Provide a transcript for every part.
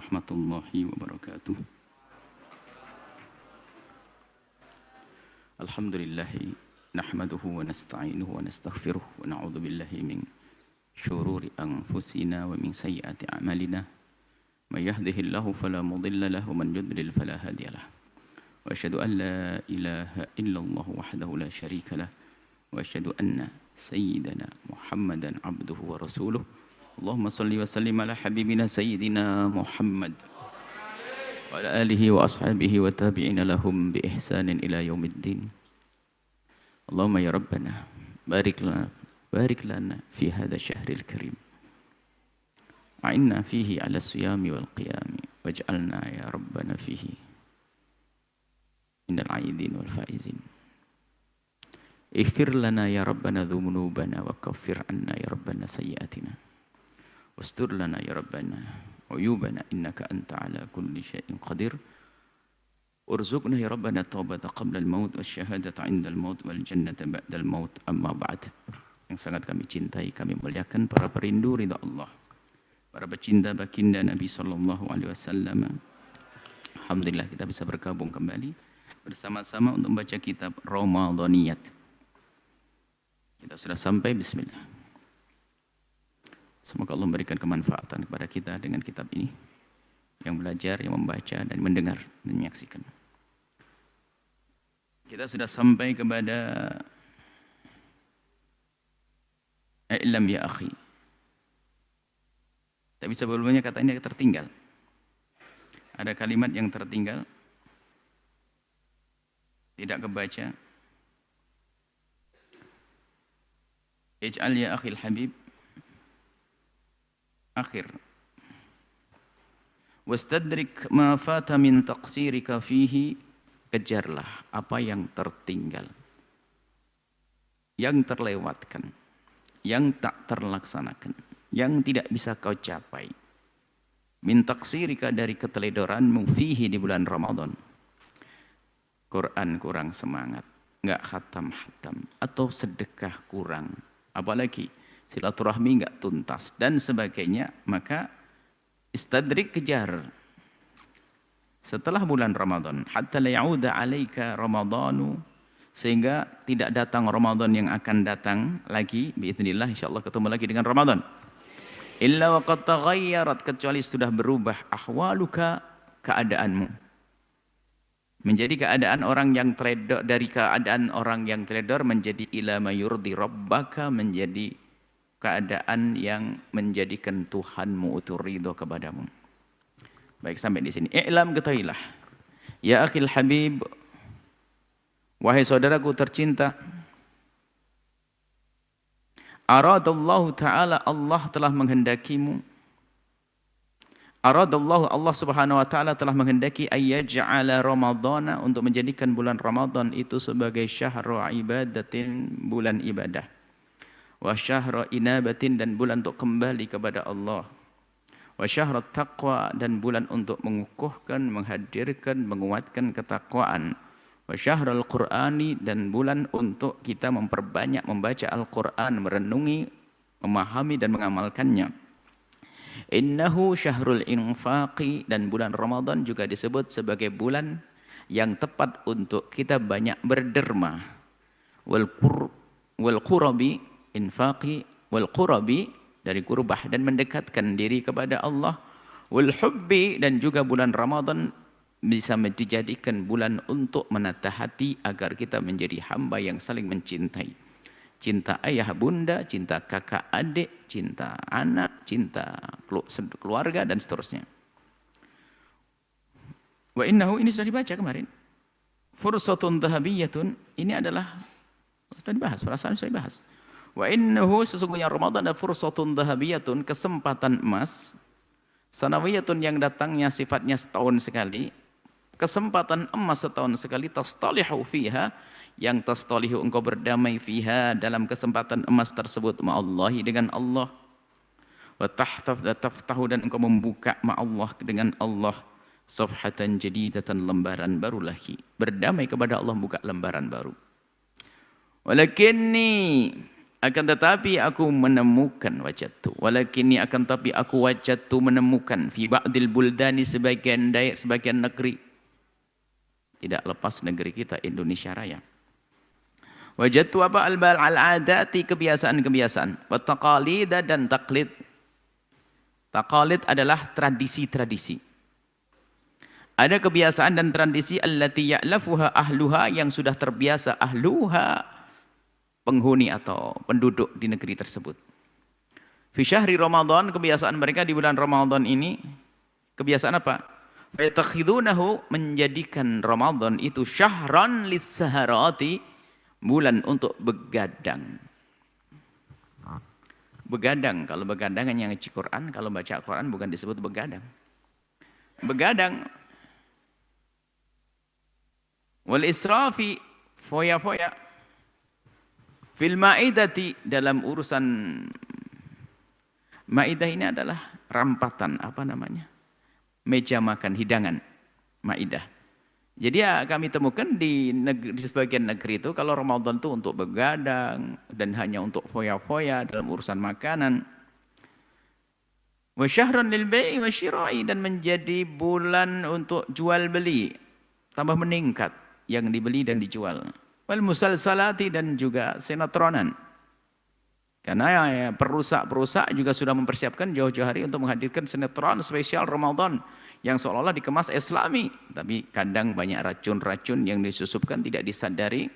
warahmatullahi wabarakatuh. Alhamdulillahi nahmaduhu wa nasta'inuhu wa nastaghfiruh wa na'udzu billahi min syururi anfusina wa min sayyiati a'malina. May yahdihillahu fala mudilla lahu wa man yudlil fala hadiyalah. Wa asyhadu an la ilaha illallah wahdahu la syarika lah wa asyhadu anna sayyidana Muhammadan abduhu wa rasuluh. Allahumma salli wa sallim ala habibina sayyidina Muhammad wa ala alihi wa ashabihi wa tabi'ina lahum bi ihsanin ila yaumiddin. Allahumma ya Rabbana barik lana fi hadha syahril karim. A'inna fihi ala siyami wal qiyami waj'alna ya Rabbana fihi minal aidin wal faizin. Ighfir lana ya Rabbana dhunubana wa kaffir anna ya Rabbana sayyiatina. Wastur lana ya Rabbana uyubana innaka anta ala kulli syai'in qadir. Urzuqna ya Rabbana taubata qabla al-maut wa syahadata 'inda al-maut wal jannata ba'da al-maut. Amma ba'd. Yang sangat kami cintai, kami muliakan para perindu ridha Allah, para pecinta baginda Nabi sallallahu alaihi wasallam. Alhamdulillah kita bisa bergabung kembali bersama-sama untuk membaca kitab Ramadaniyat. Kita sudah sampai, bismillah. Semoga Allah memberikan kemanfaatan kepada kita dengan kitab ini, yang belajar, yang membaca, dan mendengar, dan menyaksikan. Kita sudah sampai kepada I'lam ya akhi. Tapi sebelumnya kata ini tertinggal. Ada kalimat yang tertinggal, tidak kebaca. Ij'al ya akhil habib. Akhir. Wastadrik ma fata min taqsirika fihi. Kejarlah apa yang tertinggal, yang terlewatkan, yang tak terlaksanakan, yang tidak bisa kau capai. Min taqsirika dari keteledoranmu fihi di bulan Ramadan. Quran kurang semangat, enggak khatam-khatam, atau sedekah kurang, apalagi silaturahmi enggak tuntas dan sebagainya, maka istadrik, kejar setelah bulan Ramadan, hatta la ya'uda 'alaika ramadhanu, sehingga tidak datang Ramadan yang akan datang lagi, biidznillah insyaallah ketemu lagi dengan Ramadan. Illa wa qad taghayyarat, kecuali sudah berubah ahwaluka, keadaanmu. Menjadi keadaan orang yang trader, dari keadaan orang yang trader menjadi ila mayurdi rabbaka, menjadi keadaan yang menjadikan Tuhanmu itu ridho kepadamu. Baik, sampai di sini. I'lam, ketahuilah. Ya akhil habib, wahai saudaraku tercinta. Aradallahu ta'ala, Allah telah menghendakimu. Aradallahu, Allah subhanahu wa ta'ala telah menghendaki ayyaj'ala ramadhana, untuk menjadikan bulan Ramadan itu sebagai syahru ibadatin, bulan ibadah. Wa syahru inabatin, dan bulan untuk kembali kepada Allah. Wa syahrat taqwa, dan bulan untuk mengukuhkan, menghadirkan, menguatkan ketakwaan. Wa syahrul qur'ani, dan bulan untuk kita memperbanyak membaca Al-Quran, merenungi, memahami dan mengamalkannya. Innahu syahrul infaqi, dan bulan Ramadan juga disebut sebagai bulan yang tepat untuk kita banyak berderma. Wal qurabi, infaqi, wal qurabi, dari kurbah dan mendekatkan diri kepada Allah. Wal hubbi, dan juga bulan Ramadan bisa dijadikan bulan untuk menata hati agar kita menjadi hamba yang saling mencintai. Cinta ayah bunda, cinta kakak adik, cinta anak, cinta keluarga, dan seterusnya. Wa innahu, ini sudah dibaca kemarin. Fursatun dhahabiyatun, ini adalah sudah dibahas, perasaan sudah dibahas. Wa innahu, sesungguhnya Ramadan adalah fursatun dhahabiyatun, kesempatan emas, sanawiyatun, yang datangnya sifatnya setahun sekali, kesempatan emas setahun sekali, tastalihu fiha, yang tastalihu, engkau berdamai fiha, dalam kesempatan emas tersebut, ma'allahi, dengan Allah. Wa taftahu, dan engkau membuka ma'allah, dengan Allah, safhatan jadidatan, lembaran baru lagi, berdamai kepada Allah, buka lembaran baru. Walakinni, Akan tetapi aku menemukan wajadtu. Walakinni akan tapi aku wajadtu menemukan fi ba'dil buldani sebagian daerah, sebagian negeri. Tidak lepas negeri kita Indonesia Raya. Wajadtu apa al-adati kebiasaan-kebiasaan. Wa taqalida dan taklid. Taqalid adalah tradisi-tradisi. Ada kebiasaan dan tradisi allati ya'lafuha ahluha yang sudah terbiasa ahluha penghuni atau penduduk di negeri tersebut. Fi syahri Ramadan, kebiasaan mereka di bulan Ramadan ini, kebiasaan apa? Fayatakhidunahu, menjadikan Ramadan itu syahran lis-saharati, bulan untuk begadang. Begadang, kalau begadangan yang ngaji Quran, kalau baca Quran bukan disebut begadang. Begadang. Wal israfi, foya-foya. Fil ma'idati, dalam urusan ma'idah ini adalah rampatan, apa namanya? Meja makan, hidangan, ma'idah. Jadi ya kami temukan di sebagian negeri itu kalau Ramadan itu untuk begadang dan hanya untuk foya-foya dalam urusan makanan. Wa syahran lil bai'i wa syira'i, dan menjadi bulan untuk jual beli, tambah meningkat yang dibeli dan dijual. Wal musalsalati, dan juga sinetronan. Karena ya, perusak juga sudah mempersiapkan jauh-jauh hari untuk menghadirkan sinetron spesial Ramadan yang seolah-olah dikemas Islami, tapi kadang banyak racun-racun yang disusupkan tidak disadari.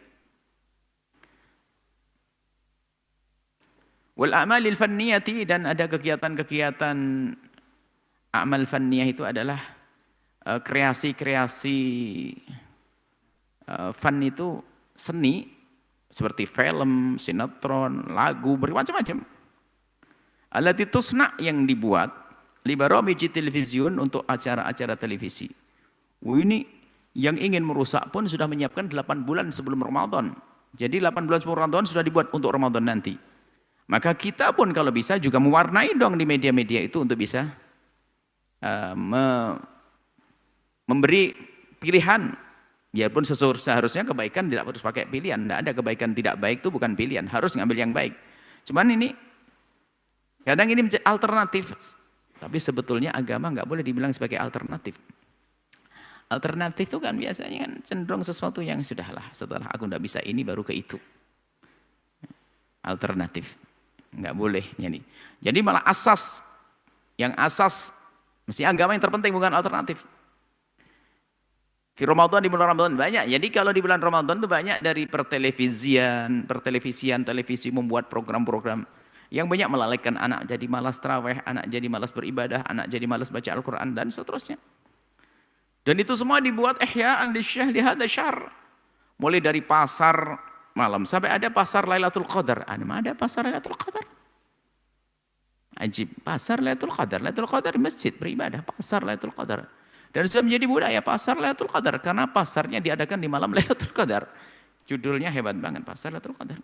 Wal a'malil fanniyati, dan ada kegiatan-kegiatan amal fanniyah itu adalah kreasi-kreasi fan itu seni, seperti film, sinetron, lagu, bermacam-macam. Allati tusna, yang dibuat li baramiji television, untuk acara-acara televisi. Ini yang ingin merusak pun sudah menyiapkan 8 bulan sebelum Ramadan. Jadi 8 bulan sebelum Ramadan sudah dibuat untuk Ramadan nanti. Maka kita pun kalau bisa juga mewarnai dong di media-media itu untuk bisa memberi pilihan. Biarpun seharusnya kebaikan tidak harus pakai pilihan. Tidak ada kebaikan tidak baik, itu bukan pilihan. Harus ngambil yang baik. Cuman ini, kadang ini menjadi alternatif. Tapi sebetulnya agama nggak boleh dibilang sebagai alternatif. Alternatif itu kan biasanya kan cenderung sesuatu yang sudahlah. Setelah aku tidak bisa ini, baru ke itu. Alternatif. Nggak boleh. Jadi malah asas. Yang asas, mesti agama yang terpenting, bukan alternatif. Di Ramadan, di bulan Ramadan banyak. Jadi kalau di bulan Ramadan itu banyak dari televisi membuat program-program yang banyak melalaikan anak jadi malas tarawih, anak jadi malas beribadah, anak jadi malas baca Al-Quran, dan seterusnya. Dan itu semua dibuat ihya'an li hadha syahr. Mulai dari pasar malam sampai ada pasar Lailatul Qadar. Ada pasar Lailatul Qadar. Ajib, pasar Lailatul Qadar. Lailatul Qadar masjid beribadah, pasar Lailatul Qadar. Dan sudah menjadi budaya pasar Lailatul Qadar, karena pasarnya diadakan di malam Lailatul Qadar. Judulnya hebat banget, pasar Lailatul Qadar.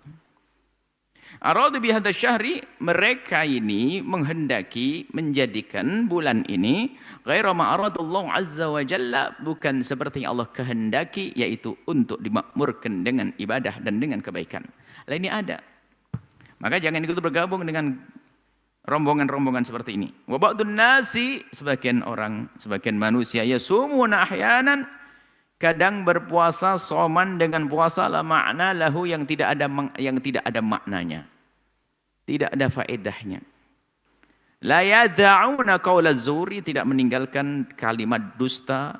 Aradu bi hadza syahri, mereka ini menghendaki menjadikan bulan ini ghairu ma aradallahu azza wa jalla, bukan seperti Allah kehendaki, yaitu untuk dimakmurkan dengan ibadah dan dengan kebaikan. Lah ini ada. Maka jangan ikut bergabung dengan rombongan-rombongan seperti ini. Wa ba'dun nasi, sebagian orang, sebagian manusia, yasumuna ahyanan, kadang berpuasa soman dengan puasa la makna lahu, yang tidak ada maknanya. Tidak ada faedahnya. La yada'una qaula zuri, tidak meninggalkan kalimat dusta,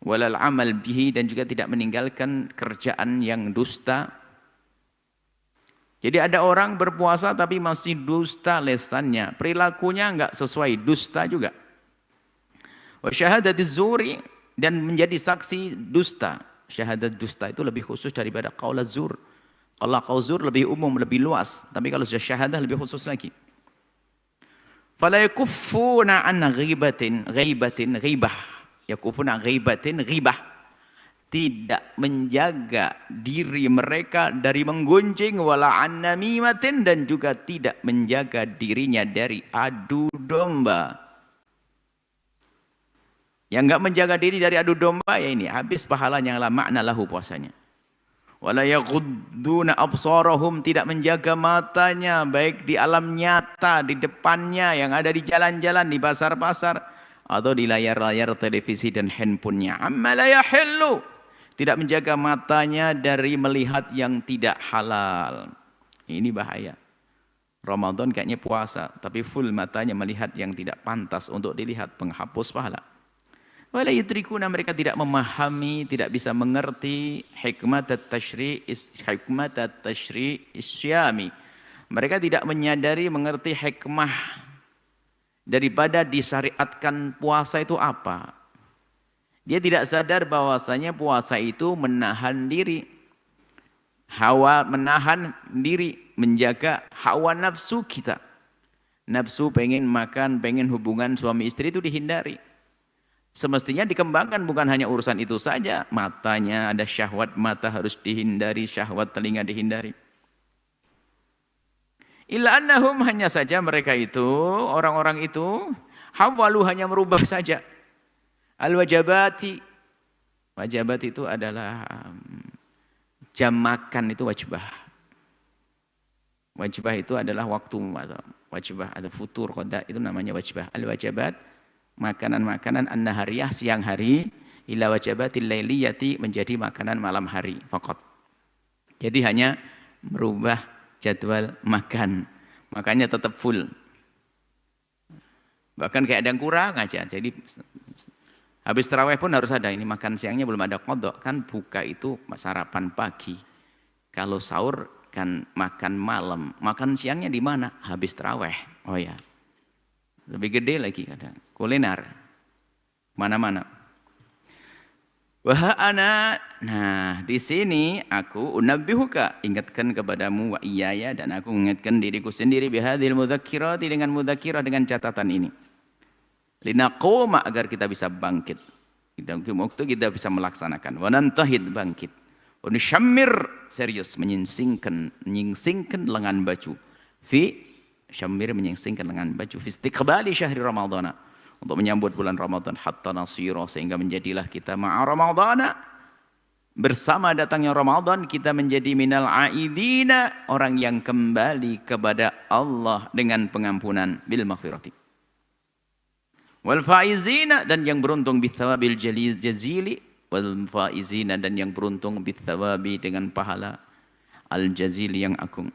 walal amal bihi, dan juga tidak meninggalkan kerjaan yang dusta. Jadi ada orang berpuasa tapi masih dusta lesannya, perilakunya enggak sesuai, dusta juga. Wa syahadatiz zuri, dan menjadi saksi dusta. Syahadat dusta itu lebih khusus daripada qaul az-zur. Kalau qaul zur lebih umum, lebih luas, tapi kalau sudah syahadah lebih khusus lagi. Fala yakuffuna an ghibatin ghibah. Yakufuna ghibatin ghibah. Tidak menjaga diri mereka dari menggunjing, wala an namimatin, dan juga tidak menjaga dirinya dari adu domba. Yang enggak menjaga diri dari adu domba, ya ini habis pahalanya, la makna lahu puasanya. Wala yaghudduna absarahum, tidak menjaga matanya baik di alam nyata, di depannya yang ada di jalan-jalan, di pasar-pasar atau di layar-layar televisi dan handphonenya. Amma la yahillu, tidak menjaga matanya dari melihat yang tidak halal. Ini bahaya. Ramadan kayaknya puasa, tapi full matanya melihat yang tidak pantas untuk dilihat, penghapus pahala. Wala yudrikuna, mereka tidak memahami, tidak bisa mengerti hikmat at-tashri' isyami. Mereka tidak menyadari, mengerti hikmah daripada disyariatkan puasa itu apa. Dia tidak sadar bahwasanya puasa itu menahan diri, menahan diri, menjaga hawa nafsu kita. Nafsu pengen makan, pengen hubungan suami istri itu dihindari. Semestinya dikembangkan, bukan hanya urusan itu saja. Matanya, ada syahwat mata harus dihindari, syahwat telinga dihindari. Illa annahum, hanya saja mereka itu, orang-orang itu, hawalu, hanya merubah saja. Al-wajabati, wajabat itu adalah jam makan, itu wajibah. Wajibah itu adalah waktu, wajibah ada futur, qada, itu namanya wajibah. Al-wajabat, makanan-makanan an-nahariyah, siang hari, ila wajabatil lailiyati, menjadi makanan malam hari faqat. Jadi hanya merubah jadwal makan, makanya tetap full. Bahkan kayak ada yang kurang aja. Jadi habis tarawih pun harus ada, ini makan siangnya belum ada qada. Kan buka itu sarapan pagi. Kalau sahur kan makan malam. Makan siangnya di mana? Habis tarawih. Oh ya. Lebih gede lagi kadang. Kuliner. Mana-mana. Wahana. Nah, di sini aku unabbihuka, ingatkan kepadamu, wa iyaya, dan aku mengingatkan diriku sendiri, bihadil mudzakkirati, dengan mudzakkirah, dengan catatan ini. Linaquma, agar kita bisa bangkit. Waktu kita bisa melaksanakan. Wa nantahid, bangkit. Wa nusyammir, serius, menyingsingkan lengan baju. Syammir, menyingsingkan lengan baju, fi istiqbali syahri ramadhana, untuk menyambut bulan Ramadan, hatta nasira, sehingga menjadilah kita ma'a ramadhana, bersama datangnya Ramadan kita menjadi minal aidina, orang yang kembali kepada Allah dengan pengampunan, bil maghfirati. Wal faizina, dan yang beruntung bithawabil jazili, wal faizina, dan yang beruntung bithawabi, dengan pahala al jazili, yang agung.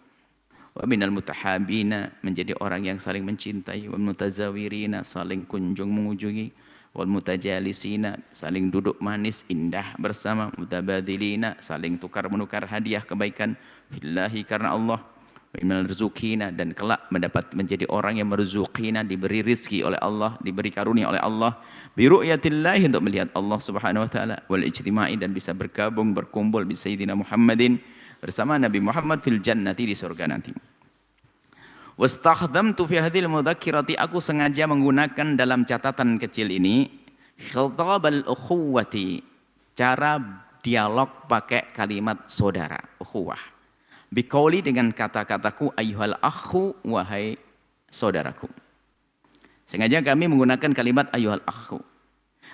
Wa minal mutahabina, menjadi orang yang saling mencintai, wal mutazawirina, saling kunjung mengunjungi, wal mutajalisina, saling duduk manis indah bersama, mutabadilina, saling tukar menukar hadiah kebaikan, fillahi, karena Allah, wa minal rizukina, dan kelak mendapat menjadi orang yang merzukina, diberi rizki oleh Allah, diberi karunia oleh Allah, bi ru'yatillahi, untuk melihat Allah Subhanahu wa taala, wal ijtima'i, dan bisa bergabung berkumpul bi sayyidina Muhammadin, bersama Nabi Muhammad, fil jannati, di surga nanti. Wastakhdamtu fi hadhil mudzakkirati, aku sengaja menggunakan dalam catatan kecil ini khitabal ukhuwati, cara dialog pakai kalimat saudara, ukhuwah. Biqauli, dengan kata-kataku, ayyuhal akhu, wahai saudaraku. Sengaja kami menggunakan kalimat ayyuhal akhu,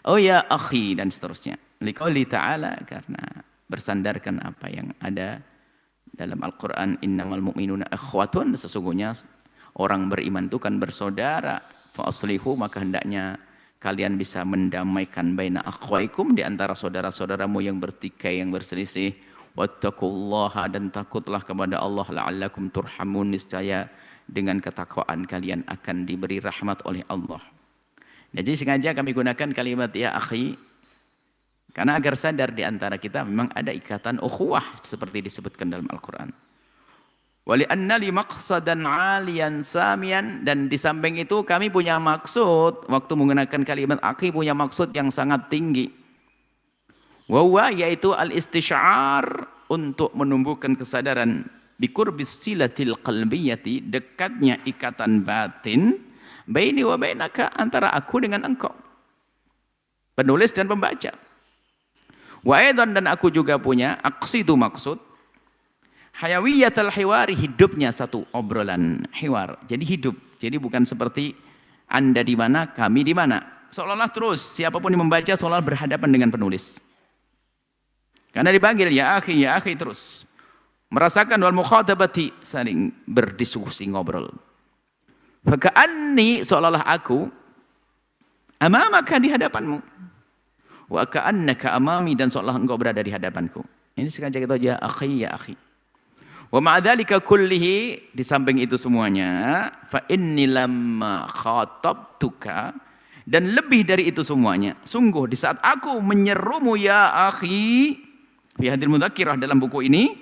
oh ya akhi, dan seterusnya. Liqauli ta'ala, karena bersandarkan apa yang ada dalam Al-Quran, innamal mu'minuna ikhwatun, sesungguhnya orang beriman itu kan bersaudara. Fa aslihu, maka hendaknya kalian bisa mendamaikan baina akhwaikum, di antara saudara-saudaramu yang bertikai, yang berselisih. Wattaqullaha, dan takutlah kepada Allah, la'allakum turhamun, niscaya dengan ketakwaan kalian akan diberi rahmat oleh Allah. Jadi sengaja kami gunakan kalimat ya akhi, karena agar sadar di antara kita memang ada ikatan ukhuwah seperti disebutkan dalam Al-Quran. Wali anna li maqsadan 'aliyan samian, dan di samping itu kami punya maksud, waktu menggunakan kalimat akhi punya maksud yang sangat tinggi. Wa huwa, yaitu al-istisy'ar, untuk menumbuhkan kesadaran bikurbis silatil qalbiyati, dekatnya ikatan batin, baini wa bainaka, antara aku dengan engkau, penulis dan pembaca. Wa aidan, dan aku juga punya aqsidu, maksud hayawiyatul hiwari, hidupnya satu obrolan hiwar, jadi hidup. Jadi bukan seperti Anda di mana, kami di mana, seolah-olah terus siapapun yang membaca seolah berhadapan dengan penulis. Karena dipanggil ya akhi terus. Merasakan wal mukhatabati, saling berdiskusi ngobrol. Faka'anni, seolah-olah aku amamaka, di hadapanmu. Wa ka'annaka amami, dan seolah engkau berada di hadapanku. Ini sengaja kita ya akhi. Wa ma'adzalika kullihi, di samping itu semuanya, fa inni lamma khatabtuka, dan lebih dari itu semuanya, sungguh di saat aku menyerumu ya akhi, fi hadil mudzakirah, dalam buku ini,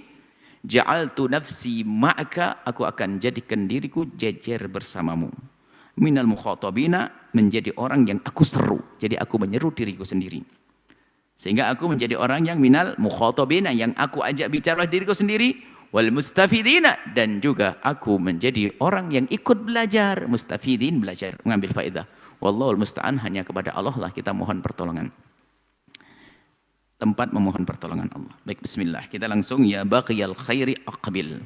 ja'altu nafsi ma'aka, aku akan jadikan diriku jejer bersamamu. Minal mukhatabina, menjadi orang yang aku seru. Jadi aku menyeru diriku sendiri. Sehingga aku menjadi orang yang minal mukhatabina, yang aku ajak bicara diriku sendiri. Wal mustafidina, dan juga aku menjadi orang yang ikut belajar. Mustafidin, belajar, mengambil faedah. Wallahul musta'an, hanya kepada Allah lah kita mohon pertolongan. Tempat memohon pertolongan Allah. Baik, bismillah. Kita langsung ya baghiyal khairi aqbil.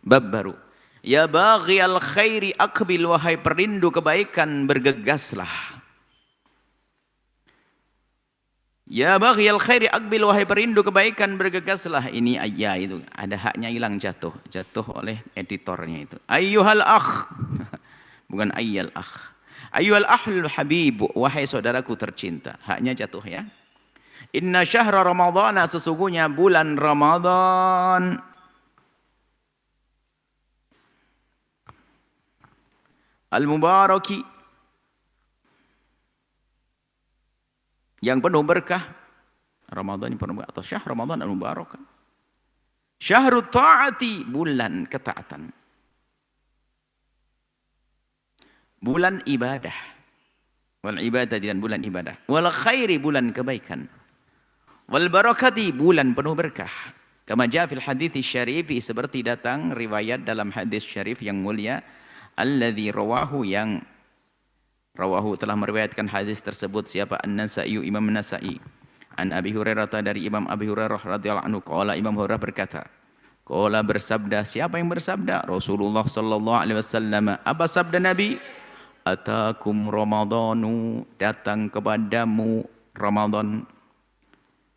Bab baru. Ya baghiyal khairi aqbil, wahai perindu kebaikan, bergegaslah. Ya baghiyal khairi aqbil, wahai perindu kebaikan, bergegaslah. Ini ayat itu ada haknya hilang, jatuh oleh editornya itu. Ayyuhal akh. Bukan ayyal akh. Ayyuhal ahlul habib, wahai saudaraku tercinta. Haknya jatuh ya. Inna syahra ramadhana, sesungguhnya bulan Ramadan, al-mubaraki, yang penuh berkah. Ramadan yang penuh berkah, atau syahr Ramadan al-mubarakah. Syahrut ta'ati, bulan ketaatan. Bulan ibadah. Wal ibadah, dan bulan ibadah. Wal khairi, bulan kebaikan. Wal barakati, bulan penuh berkah. Kama jaa fil hadits syarifi, seperti datang riwayat dalam hadis syarif yang mulia, alladzi rawahu, yang rawahu telah meriwayatkan hadis tersebut siapa? An-Nasa'i, Imam An-Nasa'i. An Abi Hurairah, dari Imam Abi Hurairah radhiyallahu anhu, qala, Imam Hurairah berkata, qala, bersabda, siapa yang bersabda? Rasulullah sallallahu alaihi wasallam. Apa sabda Nabi? Atakum ramadhanu, datang kepadamu Ramadan,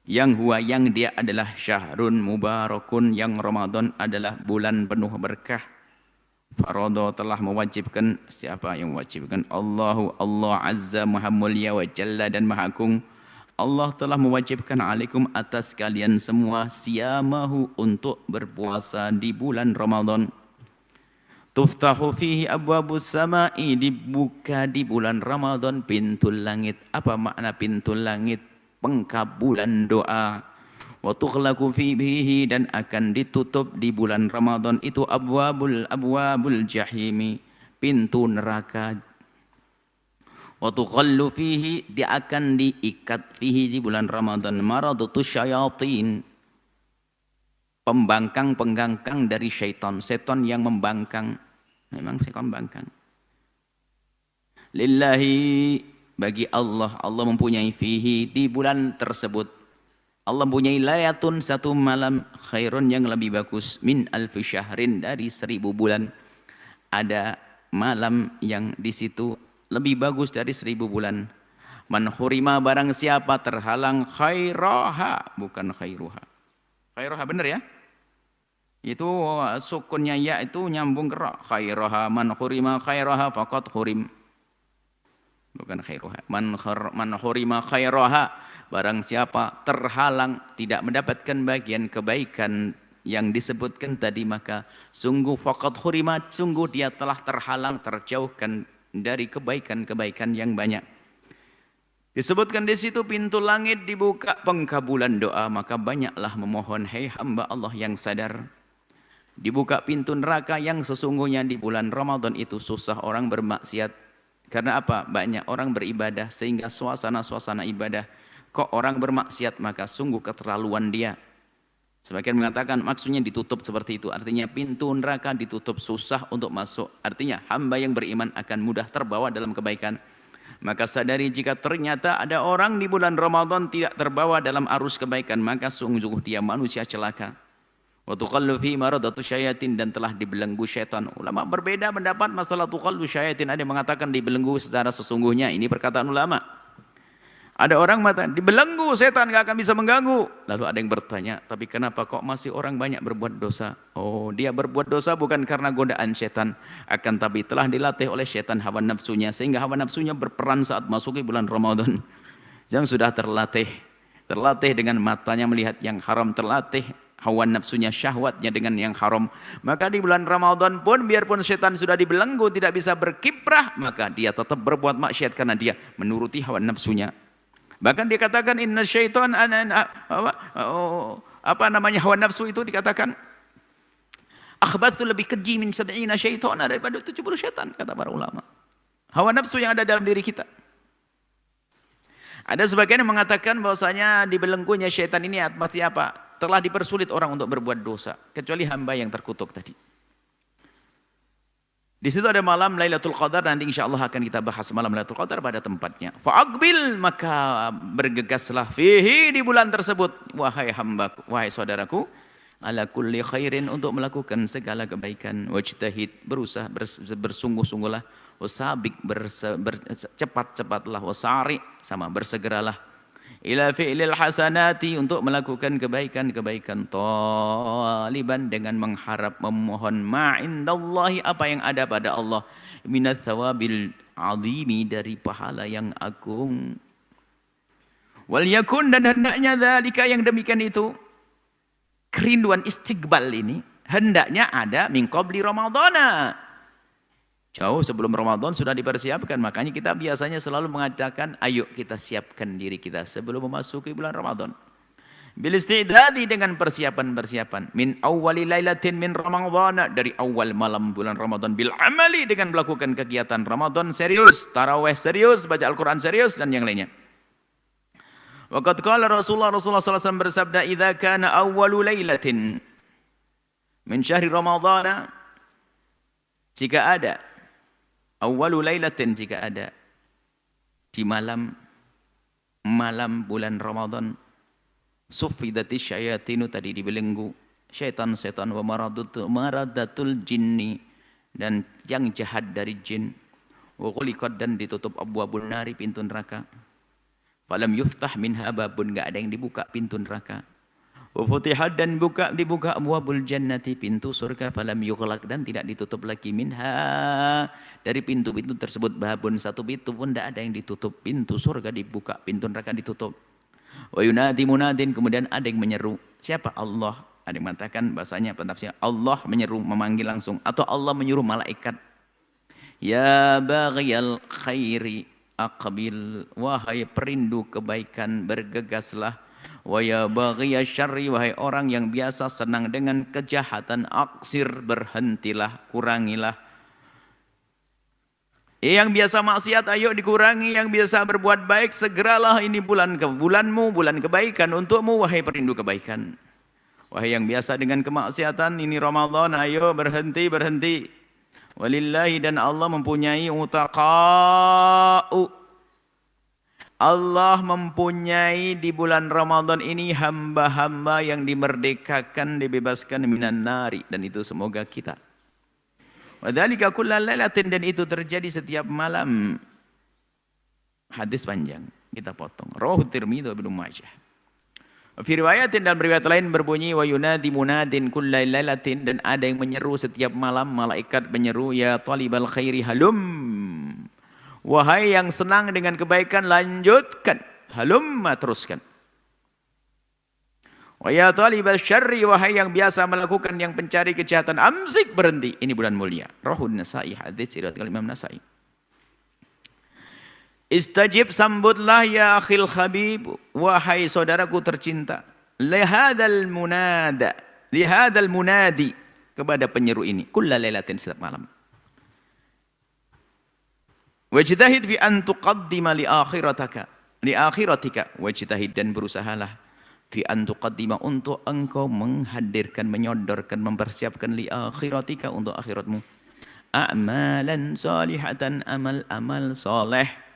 yang huwa, yang dia adalah syahrun mubarakun, yang Ramadan adalah bulan penuh berkah. Faradha, telah mewajibkan. Siapa yang mewajibkan? Allah azza maha mulia wa jalla dan maha agung. Allah telah mewajibkan alaikum, atas kalian semua, siyamahu, untuk berpuasa di bulan Ramadan. Tuftahu fihi abwabus samai, dibuka di bulan Ramadan pintu langit. Apa makna pintu langit? Pengkabulan doa. Wa tughlaqu fihi, dan akan ditutup di bulan Ramadan itu abwabul jahimi, pintu neraka. Wa tughallu fihi, dia akan diikat fihi, di bulan Ramadan, maradatus syayatin, pembangkang dari syaitan, setan yang membangkang. Memang setan membangkang. Lillahi, bagi Allah, Allah mempunyai fihi, di bulan tersebut, Allah mempunyai layatun, satu malam, khairun, yang lebih bagus, min alfi syahrin, dari 1000 bulan. Ada malam yang di situ lebih bagus dari 1000 bulan. Man hurima, barang siapa terhalang, khairaha, bukan khairuha. Khairuha benar ya? Itu sukunnya ya itu nyambung ke ra. Khairaha, man hurima khairaha faqad hurim. Bukan khairuha. Man hurima khairaha, barang siapa terhalang, tidak mendapatkan bagian kebaikan yang disebutkan tadi, maka sungguh faqad hurima, sungguh dia telah terhalang, terjauhkan dari kebaikan-kebaikan yang banyak. Disebutkan di situ pintu langit dibuka, pengkabulan doa, maka banyaklah memohon, hai hamba Allah yang sadar. Dibuka pintu neraka, yang sesungguhnya di bulan Ramadan itu susah orang bermaksiat. Karena apa? Banyak orang beribadah, sehingga suasana-suasana ibadah. Kok orang bermaksiat? Maka sungguh keterlaluan dia. Sebagian mengatakan maksudnya ditutup seperti itu. Artinya pintu neraka ditutup, susah untuk masuk. Artinya hamba yang beriman akan mudah terbawa dalam kebaikan. Maka sadari jika ternyata ada orang di bulan Ramadan tidak terbawa dalam arus kebaikan, maka sungguh dia manusia celaka. Wa tuqallu fi maradatu syayatin, dan telah dibelenggu syaitan. Ulama berbeda pendapat masalah tuqallu syayatin. Ada yang mengatakan dibelenggu secara sesungguhnya. Ini perkataan ulama. Ada orang mengatakan, dibelenggu setan gak akan bisa mengganggu. Lalu ada yang bertanya, tapi kenapa kok masih orang banyak berbuat dosa? Oh, dia berbuat dosa bukan karena godaan setan, akan tapi telah dilatih oleh setan hawa nafsunya, sehingga hawa nafsunya berperan saat masuki bulan Ramadan. Yang sudah terlatih dengan matanya melihat yang haram, terlatih hawa nafsunya, syahwatnya dengan yang haram. Maka di bulan Ramadan pun biarpun setan sudah dibelenggu, tidak bisa berkiprah, maka dia tetap berbuat maksiat karena dia menuruti hawa nafsunya. Bahkan dikatakan inna syaitan hawa nafsu itu dikatakan akhbathu, lebih keji min sab'ina syaitana, daripada 70 syaitan, kata para ulama. Hawa nafsu yang ada dalam diri kita. Ada sebagian yang mengatakan bahwasanya dibelenggunya syaitan ini artinya apa? Telah dipersulit orang untuk berbuat dosa, kecuali hamba yang terkutuk tadi. Di situ ada malam Lailatul Qadar, nanti insyaallah akan kita bahas malam Lailatul Qadar pada tempatnya. Fa'aqbil, maka bergegaslah fihi, di bulan tersebut, wahai hambaku, wahai saudaraku, ala kulli khairin, untuk melakukan segala kebaikan, wajtahid, berusaha bersungguh-sungguhlah, wasabik, cepat-cepatlah, wasari, sama bersegeralah, ila fi'lil hasanati, untuk melakukan kebaikan-kebaikan, taliban, dengan mengharap, memohon, ma'indallahi, apa yang ada pada Allah, minat thawabil azimi, dari pahala yang agung. Wal yakun, dan hendaknya dzalika, yang demikian itu, kerinduan istiqbal ini hendaknya ada min qabli ramadhana, jauh sebelum Ramadan sudah dipersiapkan. Makanya kita biasanya selalu mengatakan, ayo kita siapkan diri kita sebelum memasuki bulan Ramadan. Bil istidadi, dengan persiapan-persiapan. Min awwali lailatin min Ramadhan, dari awal malam bulan Ramadan. Bil amali, dengan melakukan kegiatan Ramadan serius, tarawih serius, baca Al-Quran serius, dan yang lainnya. Waqad qala Rasulullah SAW bersabda, idza kana awwalu lailatin min syahri Ramadhan, jika ada awwalu lailatin, jika ada di malam bulan Ramadan, suffidatis syayatinu, tadi dibelenggu syaitan-syaitan, wa maradatul jinni, dan yang jahat dari jin, wa ghuliqat, dan ditutup abwabun nari, pintu neraka, falam yuftah minha babun, enggak ada yang dibuka pintu neraka, wa futihat, dan dibuka abwabul jannati, pintu surga, falam yughlaq, dan tidak ditutup lagi, minha, dari pintu-pintu tersebut, babun, satu pintu pun tidak ada yang ditutup. Pintu surga dibuka, pintu neraka ditutup. Wa yunadi munadin, kemudian ada yang menyeru. Siapa? Allah. Ada yang mengatakan bahasanya penafsirnya Allah menyeru, memanggil langsung, atau Allah menyuruh malaikat. Ya baghiyal khairi aqbil, wahai perindu kebaikan, bergegaslah. Wa ya baghiya syarri, wahai orang yang biasa senang dengan kejahatan, aksir, berhentilah, kurangilah. Yang biasa maksiat, ayo dikurangi. Yang biasa berbuat baik, segeralah, ini bulanmu, bulan kebaikan untukmu, wahai perindu kebaikan. Wahai yang biasa dengan kemaksiatan, ini Ramadan, ayo berhenti. Walillahi, dan Allah mempunyai utaqa'u, Allah mempunyai di bulan Ramadan ini hamba-hamba yang dimerdekakan, dibebaskan minan nari, dan itu semoga kita. Wadzalika kullal lailatin, dan itu terjadi setiap malam. Hadis panjang, kita potong. Rawahu Tirmidzi wa Ibnu Majah. Fi riwayatin, dalam riwayat lain berbunyi, wa yunadi munadin kullal lailatin, dan ada yang menyeru setiap malam, malaikat menyeru, ya talibal khairi halum, wahai yang senang dengan kebaikan, lanjutkan, halumma, teruskan. Wa ya talibal syarri, wahai yang biasa melakukan, yang pencari kejahatan, amsik, berhenti. Ini bulan mulia. Rahun Nasa'i, hadis riwayat Imam Nasa'i. Istajib, sambutlah ya akhil habib, wahai saudaraku tercinta, lihadal munadi, kepada penyeru ini, kulla lailatin, setiap malam. Wajtahid fi an tuqaddima li akhiratika, wajtahid, dan berusahalah, fi an tuqaddima, untuk engkau menghadirkan, menyodorkan, mempersiapkan, li akhiratika, untuk akhiratmu, a'malan salihatan, amal-amal soleh.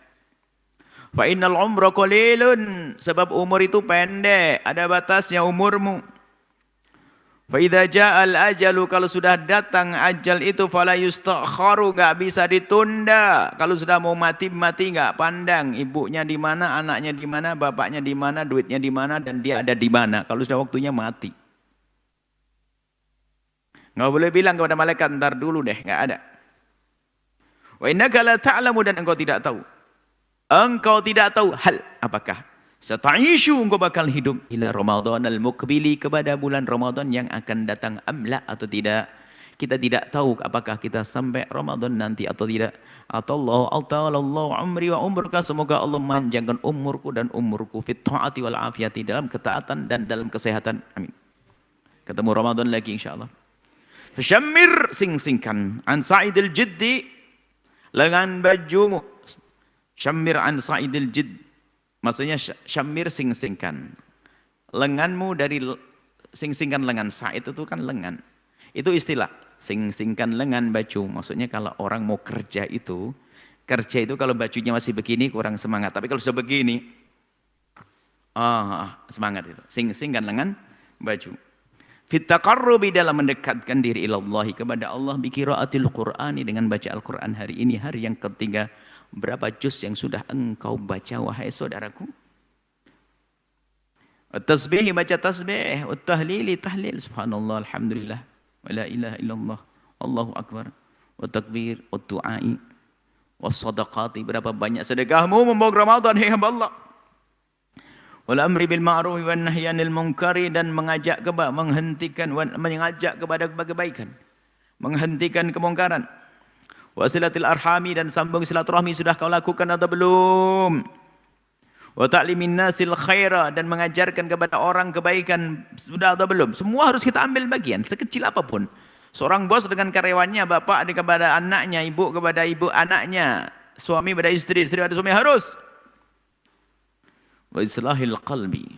Fa innal umra qalilun, sebab umur itu pendek, ada batasnya umurmu. Fa idza ja'al ajalu, kalau sudah datang ajal itu fala yustakharu, enggak bisa ditunda. Kalau sudah mau mati, mati enggak pandang ibunya di mana, anaknya di mana, bapaknya di mana, duitnya di mana, dan dia ada di mana. Kalau sudah waktunya mati. Enggak boleh bilang kepada malaikat ntar dulu deh, enggak ada. Wa innaka la ta'lamu, dan engkau tidak tahu. Engkau tidak tahu hal apakah sata'ishu, engkau bakal hidup ila Ramadan al-muqbili, kepada bulan Ramadan yang akan datang, amla, atau tidak. Kita tidak tahu apakah kita sampai Ramadan nanti atau tidak. Atau Allah umri wa umurka, semoga Allah memanjangkan umurku dan umurku fit ta'ati wal afiyati, dalam ketaatan dan dalam kesehatan. Amin. Ketemu Ramadan lagi insyaallah. Fasyammir, sing-singkan, an sa'idil jiddi, lengan bajumu. Syammir an sa'idil jidd, maksudnya syamir, sing-singkan lenganmu dari, sing-singkan lengan. Sa'id itu kan lengan, itu istilah sing-singkan lengan baju. Maksudnya kalau orang mau kerja itu kalau bajunya masih begini kurang semangat, tapi kalau sudah begini semangat itu. Sing-singkan lengan baju. Fit taqarrubi, dalam mendekatkan diri ilallahi, kepada Allah, bi qiraatil Qur'ani, dengan baca Al-Qur'an. Hari ini hari yang ketiga. Berapa juz yang sudah engkau baca wahai saudaraku? Tasbih, baca tasbih, tahlili, tahlil, subhanallah, alhamdulillah, wa la ilaha illallah, Allahu akbar, wa takbir, wa du'ai, wa sadaqati. Berapa banyak sedekahmu membawa Ramadan, hai hamba Allah. Wal amri bil ma'ruf wan nahyi 'anil munkari, dan mengajak mengajak kepada kebaikan, menghentikan kemungkaran. Wasilatil arhami, dan sambung silaturahmi, sudah kau lakukan atau belum? Wa ta'limin nasil khaira, dan mengajarkan kepada orang kebaikan, sudah atau belum? Semua harus kita ambil bagian, sekecil apapun. Seorang bos dengan karyawannya, bapak kepada anaknya, ibu kepada ibu anaknya, suami pada istri, istri pada suami, harus. Wa islahil qalbi.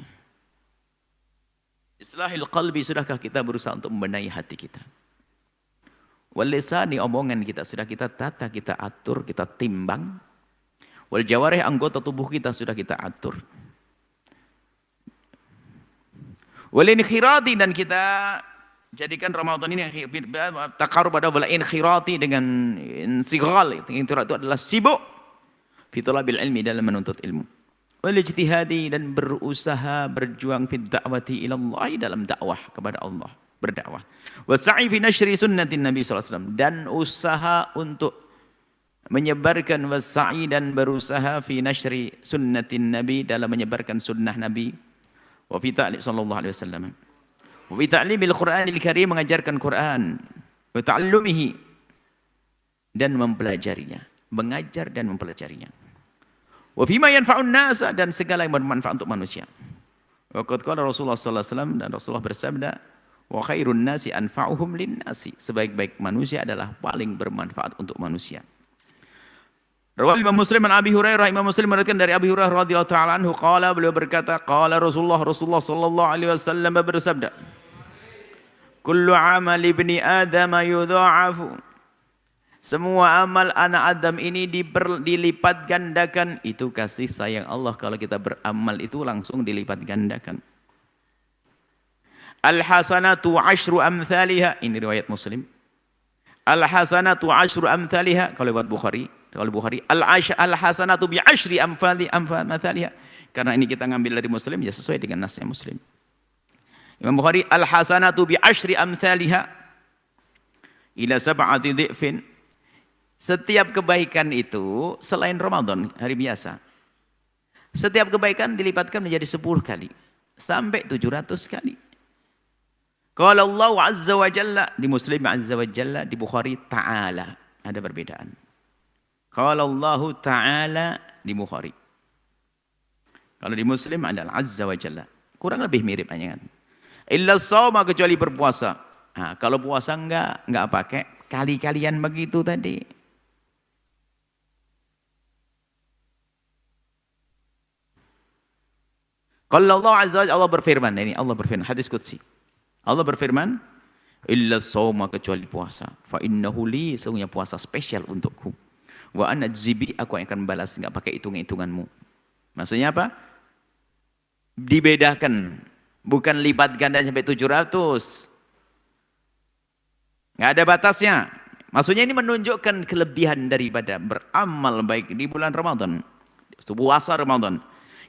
Islahil qalbi, sudahkah kita berusaha untuk membenahi hati kita? Wal lisani, omongan kita sudah kita tata, kita atur, kita timbang. Wal jawarih, anggota tubuh kita sudah kita atur. Wal inkhirati, dan kita jadikan Ramadan ini taqarrub pada wal inkhirati, dengan insighal. Inkhirati itu adalah sibuk fi talabil ilmi, dalam menuntut ilmu. Wal ijtihadi, dan berusaha berjuang fi da'wati ila Allah, dalam dakwah kepada Allah, berdakwah. Wasa'i fi nashri sunnatin Nabi sallallahu alaihi wasallam, dan usaha untuk menyebarkan, wasa'i, dan berusaha fi nashri sunnatin Nabi, dalam menyebarkan sunnah Nabi. Wa fi ta'lim sallallahu alaihi wasallam. Wa fi ta'limil Qur'anil Karim, mengajarkan Quran. Wa ta'allumihi, dan mempelajarinya, mengajar dan mempelajarinya. Wa fi ma yanfa'un nasa, dan segala yang bermanfaat untuk manusia. Wa qad qala Rasulullah sallallahu alaihi wasallam, dan Rasulullah bersabda, wa khairun nasi anfa'uhum linnasi, sebaik-baik manusia adalah paling bermanfaat untuk manusia. Rawal Imam Muslim an Abi Hurairah, Imam Muslim meriwayatkan dari Abi Hurairah radhiyallahu taala anhu, qala, beliau berkata, qala Rasulullah sallallahu alaihi wasallam bersabda, kullu amal ibni adam yudha'afu, semua amal anak Adam ini dilipat gandakan. Itu kasih sayang Allah, kalau kita beramal itu langsung dilipat gandakan. Al-hasanatu ashru amthaliha, ini riwayat Muslim. Al-hasanatu ashru amthaliha, kalau riwayat Bukhari, al-hasanatu bi ashri amthaliha. Karena ini kita ngambil dari Muslim, ya sesuai dengan nasnya Muslim. Imam Bukhari, al-hasanatu bi ashri amthaliha ila sab'ati dhi'fin. Setiap kebaikan itu selain Ramadan, hari biasa, setiap kebaikan dilipatkan menjadi 10 kali sampai 700 kali. Qala Allah azza wa jalla, di Muslim azza wa jalla, di Bukhari ta'ala, ada perbedaan. Qala Allah ta'ala di Bukhari. Kalau di Muslim adalah azza wa jalla. Kurang lebih mirip hanya kan. Illa shauma, kecuali berpuasa. Nah, kalau puasa enggak pakai kali-kalian begitu tadi. Qala Allah azza wa jalla, Allah berfirman, ini Allah berfirman, hadis qudsi. Allah berfirman, illa shauma, kecuali puasa. Fa innahu li, sesungguhnya puasa spesial untukku. Wa ana ajzibi, aku yang akan balas, enggak pakai hitung-hitunganmu. Maksudnya apa? Dibedakan, bukan lipat ganda sampai 700. Nggak ada batasnya. Maksudnya ini menunjukkan kelebihan daripada beramal baik di bulan Ramadan. Puasa Ramadan.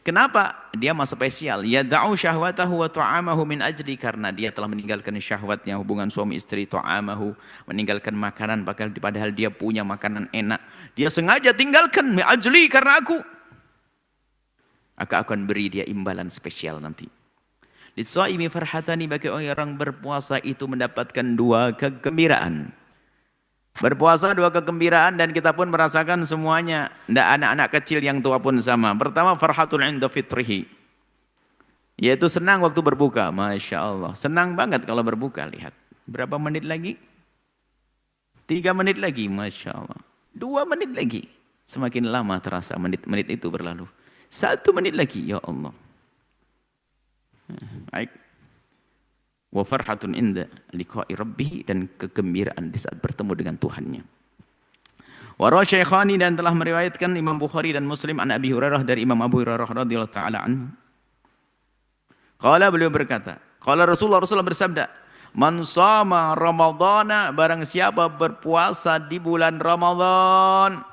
Kenapa? Dia masih spesial. Yada'u syahwatahu wa ta'amahu min ajli, karena dia telah meninggalkan syahwatnya, hubungan suami istri, ta'amahu, meninggalkan makanan padahal dia punya makanan enak. Dia sengaja tinggalkan min ajli karena aku. Akan beri dia imbalan spesial nanti. Lis-shaimi farhatani, bagi orang berpuasa itu mendapatkan dua kegembiraan. Berpuasa dua kegembiraan dan kita pun merasakan semuanya. Tidak anak-anak kecil yang tua pun sama. Pertama, farhatul inda fitrihi. Yaitu senang waktu berbuka. Masya Allah. Senang banget kalau berbuka. Lihat. Berapa menit lagi? 3 menit lagi. Masya Allah. 2 menit lagi. Semakin lama terasa menit-menit itu berlalu. 1 menit lagi. Ya Allah. Baik. Wa farhatun inda liqa'i rabbih, dan kegembiraan di saat bertemu dengan Tuhannya. Wa rawa Syaikhani, dan telah meriwayatkan Imam Bukhari dan Muslim an Abi Hurairah dari Imam Abu Hurairah radhiyallahu taala anhu. Qala, beliau berkata, qala Rasulullah bersabda, man shama ramadhana, barang siapa berpuasa di bulan Ramadan,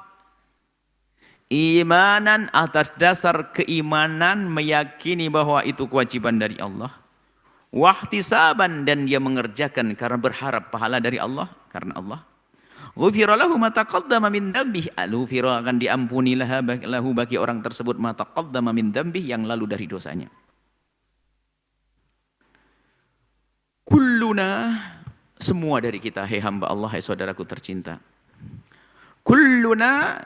imanan, atas dasar keimanan, meyakini bahwa itu kewajiban dari Allah, wahtisaban, dan dia mengerjakan karena berharap pahala dari Allah, karena Allah, ghufira lahu ma taqaddama min dhanbihi, ghufira, akan diampuni lahu bagi orang tersebut ma taqaddama min dhanbihi, yang lalu dari dosanya. Kulluna, semua dari kita, hai hamba Allah, hai saudaraku tercinta, kulluna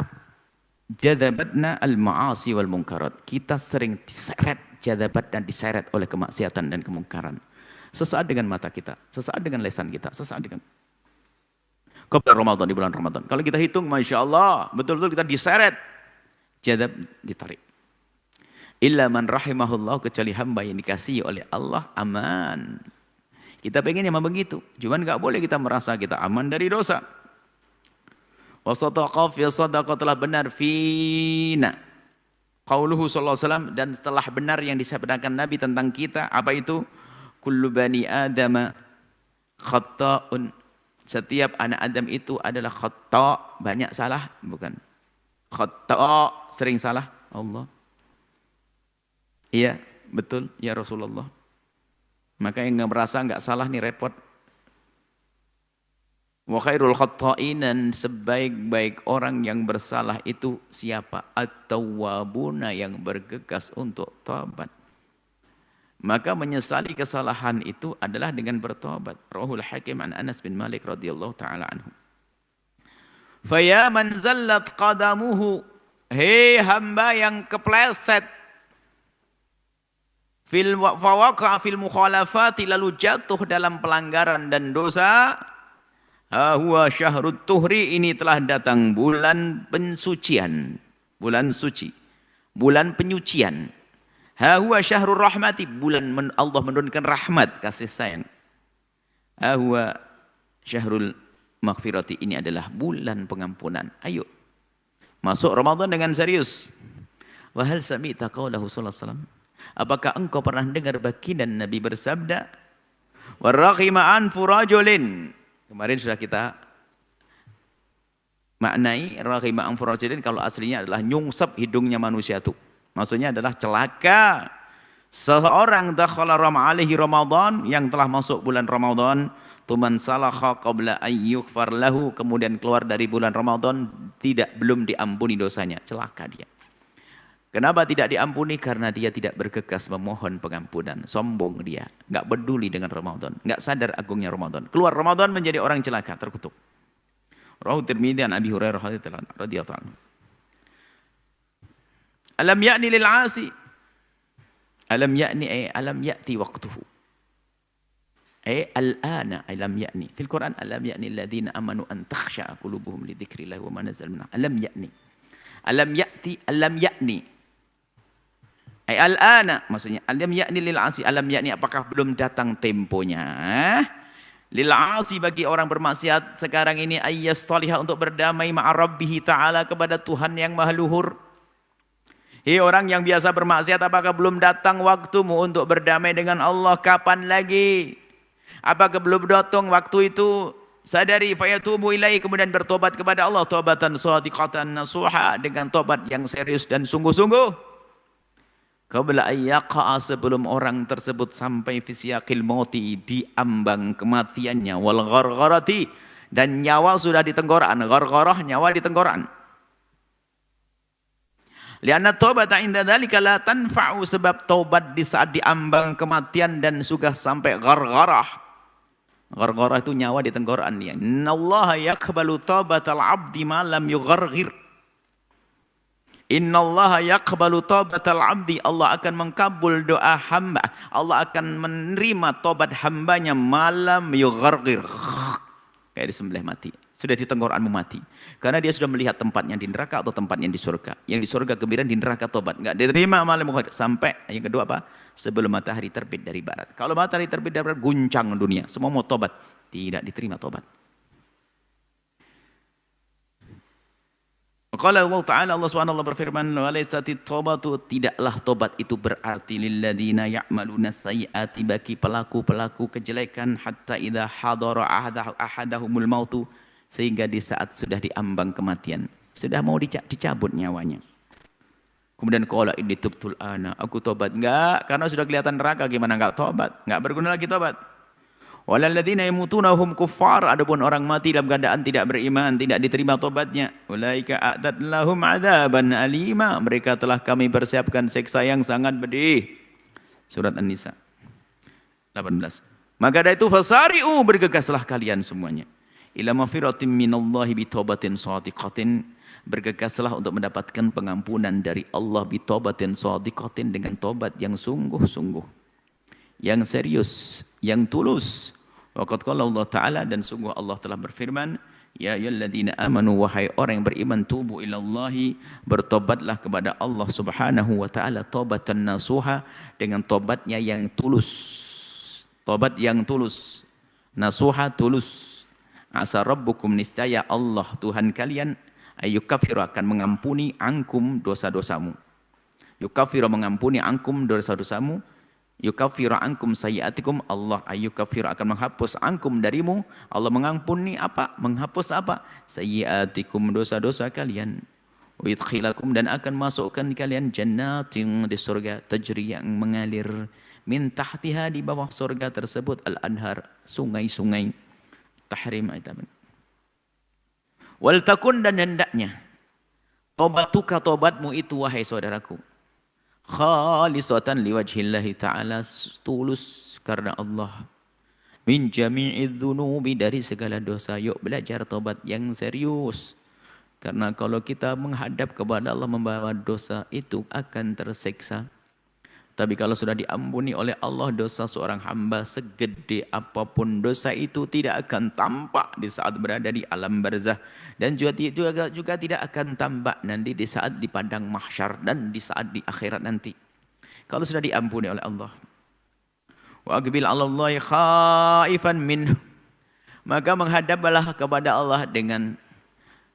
jadabatna al-ma'asi wal munkarat, kita sering diseret, jadabat, dan diseret oleh kemaksiatan dan kemungkaran. Sesaat dengan mata kita, sesaat dengan lisan kita, sesaat dengan qabla Ramadan, di bulan Ramadan. Kalau kita hitung, Masya Allah, betul-betul kita diseret, jadab, ditarik. Illa man rahimahullah, kecuali hamba yang dikasihi oleh Allah, aman. Kita pengen yang begitu, cuman nggak boleh kita merasa kita aman dari dosa. Wa sadaqa fi sadaqa, telah benar fina qauluhu sallallahu alaihi wasallam, dan telah benar yang disabdakan Nabi tentang kita, apa itu? Kullu bani adama khata'un, setiap anak Adam itu adalah khata', banyak salah, bukan khata', sering salah. Allah, iya betul ya Rasulullah. Maka yang merasa nggak salah nih repot. Wa khairul khatta'in, dan sebaik-baik orang yang bersalah itu siapa? At-tawwabuna, yang bergegas untuk taubat. Maka menyesali kesalahan itu adalah dengan bertobat. Rawahul Hakim an Anas bin Malik radhiyallahu taala anhu. Faya man zallat qadamuhu, hei hamba yang kepleset, fawaqa fil mukhalafati, lalu jatuh dalam pelanggaran dan dosa, huwa syahrut tuhri, ini telah datang bulan pensucian, bulan suci, bulan penyucian. Huwa syahrur rahmati, bulan Allah menurunkan rahmat, kasih sayang. Huwa syahrul maghfirati, ini adalah bulan pengampunan. Ayo masuk Ramadan dengan serius. Wa hal sami'ta qaulahu sallallahu alaihi wasallam, apakah engkau pernah dengar baginda Nabi bersabda, warraghima anfu rajulin, kemarin sudah kita maknai raghima anfu rajulin, kalau aslinya adalah nyungsep hidungnya manusia itu. Maksudnya adalah celaka seorang dakhala alaihi Ramadan, yang telah masuk bulan Ramadan, tuman salakha qabla ayyughfar lahu, kemudian keluar dari bulan Ramadan belum diampuni dosanya, celaka dia. Kenapa tidak diampuni? Karena dia tidak bergegas memohon pengampunan, sombong dia, nggak peduli dengan Ramadan, nggak sadar agungnya Ramadan. Keluar Ramadan menjadi orang celaka, terkutuk. Rawahu Tirmidzi an Abi Hurairah radhiyallahu anhu. Alam ya'ni lil 'asi, alam ya'ni ay alam ya'ti waqtuhu, ay al-ana, alam ya'ni fil Quran, alam ya'ni alladziina amanu an takhsha'a qulubuhum li dzikrillah wa ma nazala min, alam ya'ni, alam ya'ti, alam ya'ni ay al-ana, maksudnya alam ya'ni lil 'asi, alam ya'ni, apakah belum datang temponya lil 'asi, bagi orang bermaksiat sekarang ini, ayyastaliha, untuk berdamai ma'a rabbih ta'ala, kepada Tuhan yang maha luhur. Hei orang yang biasa bermaksiat, apakah belum datang waktumu untuk berdamai dengan Allah? Kapan lagi? Apakah belum datang waktu itu sadari fayatubu ilaihi, kemudian bertobat kepada Allah taubatan shadiqatan nasuha, dengan tobat yang serius dan sungguh-sungguh. Qabla ayyaqa, sebelum orang tersebut sampai fi siyaqil mauti, di ambang kematiannya, wal ghargharati, dan nyawa sudah di tenggorokan. Ghargharah, nyawa di tenggorokan. Lianna taubata inda dzalika la tanfa'u, sebab taubat di saat di ambang kematian dan sudah sampai ghargharah. Ghargharah itu nyawa di tenggorokan dia. Innallaha yaqbalu taubatal 'abdi ma lam yugharghir. Innallaha yaqbalu taubatal 'abdi, Allah akan mengkabul doa hamba, Allah akan menerima tobat hambanya malam yugharghir, kayak disembelih mati, sudah di tenggorokanmu mati, karena dia sudah melihat tempatnya di neraka atau tempatnya di surga. Yang di surga gembira, di neraka tobat enggak diterima malam yugharghir. Sampai yang kedua apa? Sebelum matahari terbit dari barat. Kalau matahari terbit dari barat, guncang dunia, semua mau tobat, tidak diterima tobat. Qala Allah Ta'ala, Allah SWT berfirman, walaysati taubatu, tidaklah tobat itu berarti lilladina ya'maluna sayyiati, bagi pelaku-pelaku kejelekan, hatta idza hadara ahadahumul mautu, sehingga di saat sudah diambang kematian, sudah mau dicabut nyawanya. Kemudian qala inni tubtul ana, aku tobat. Enggak, karena sudah kelihatan neraka, gimana enggak tobat? Enggak berguna lagi tobat. Walalladzina yamutuna hum kuffar, adapun orang mati dalam keadaan tidak beriman, tidak diterima tobatnya. Ulaika a'tad lahum 'adzaban alima, mereka telah kami persiapkan siksa yang sangat pedih. Surat An-Nisa 18. Maka dari itu fasari'u, bergegaslah kalian semuanya, ila mafiratin minallahi bitaubatin shadiqatin, bergegaslah untuk mendapatkan pengampunan dari Allah bitaubatin shadiqatin, dengan tobat yang sungguh-sungguh, yang serius, yang tulus. Waqad qala Allah Ta'ala, dan sungguh Allah telah berfirman, ya ayyuhalladzina amanu, wahai orang yang beriman, tubu ilallahi, bertobatlah kepada Allah Subhanahu wa Ta'ala, taubatan nasuha, dengan tobatnya yang tulus. Tobat yang tulus, nasuha, tulus. Asa rabbukum, niscaya Allah Tuhan kalian, ayyukaffiru, akan mengampuni angkum dosa-dosamu. Yukaffiru, mengampuni angkum dosa-dosamu. Yukaffiru ankum sayyiatikum, Allah ayyukaffiru, akan menghapus angkum darimu. Allah mengampuni apa? Menghapus apa? Sayyiatikum, dosa-dosa kalian. Wa yudkhilakum, dan akan masukkan kalian jannatin, di surga, tajri, yang mengalir, min tahtiha, di bawah surga tersebut, al-anhar, sungai-sungai. Tahrim ayat. Wal takun, dan hendaknya tobatuka, tobatmu itu wahai saudaraku, khalisatan liwajhillahi ta'ala, tulus karena Allah, min jami'idz dzunubi, dari segala dosa. Yuk belajar tobat yang serius, karena kalau kita menghadap kepada Allah membawa dosa, itu akan tersiksa. Tapi kalau sudah diampuni oleh Allah dosa seorang hamba, segede apapun dosa itu tidak akan tampak di saat berada di alam barzah, dan juga tidak akan tampak nanti di saat di padang mahsyar dan di saat di akhirat nanti. Kalau sudah diampuni oleh Allah. Wa aqbil 'alallahi khaifan minhu, maka menghadaplah kepada Allah dengan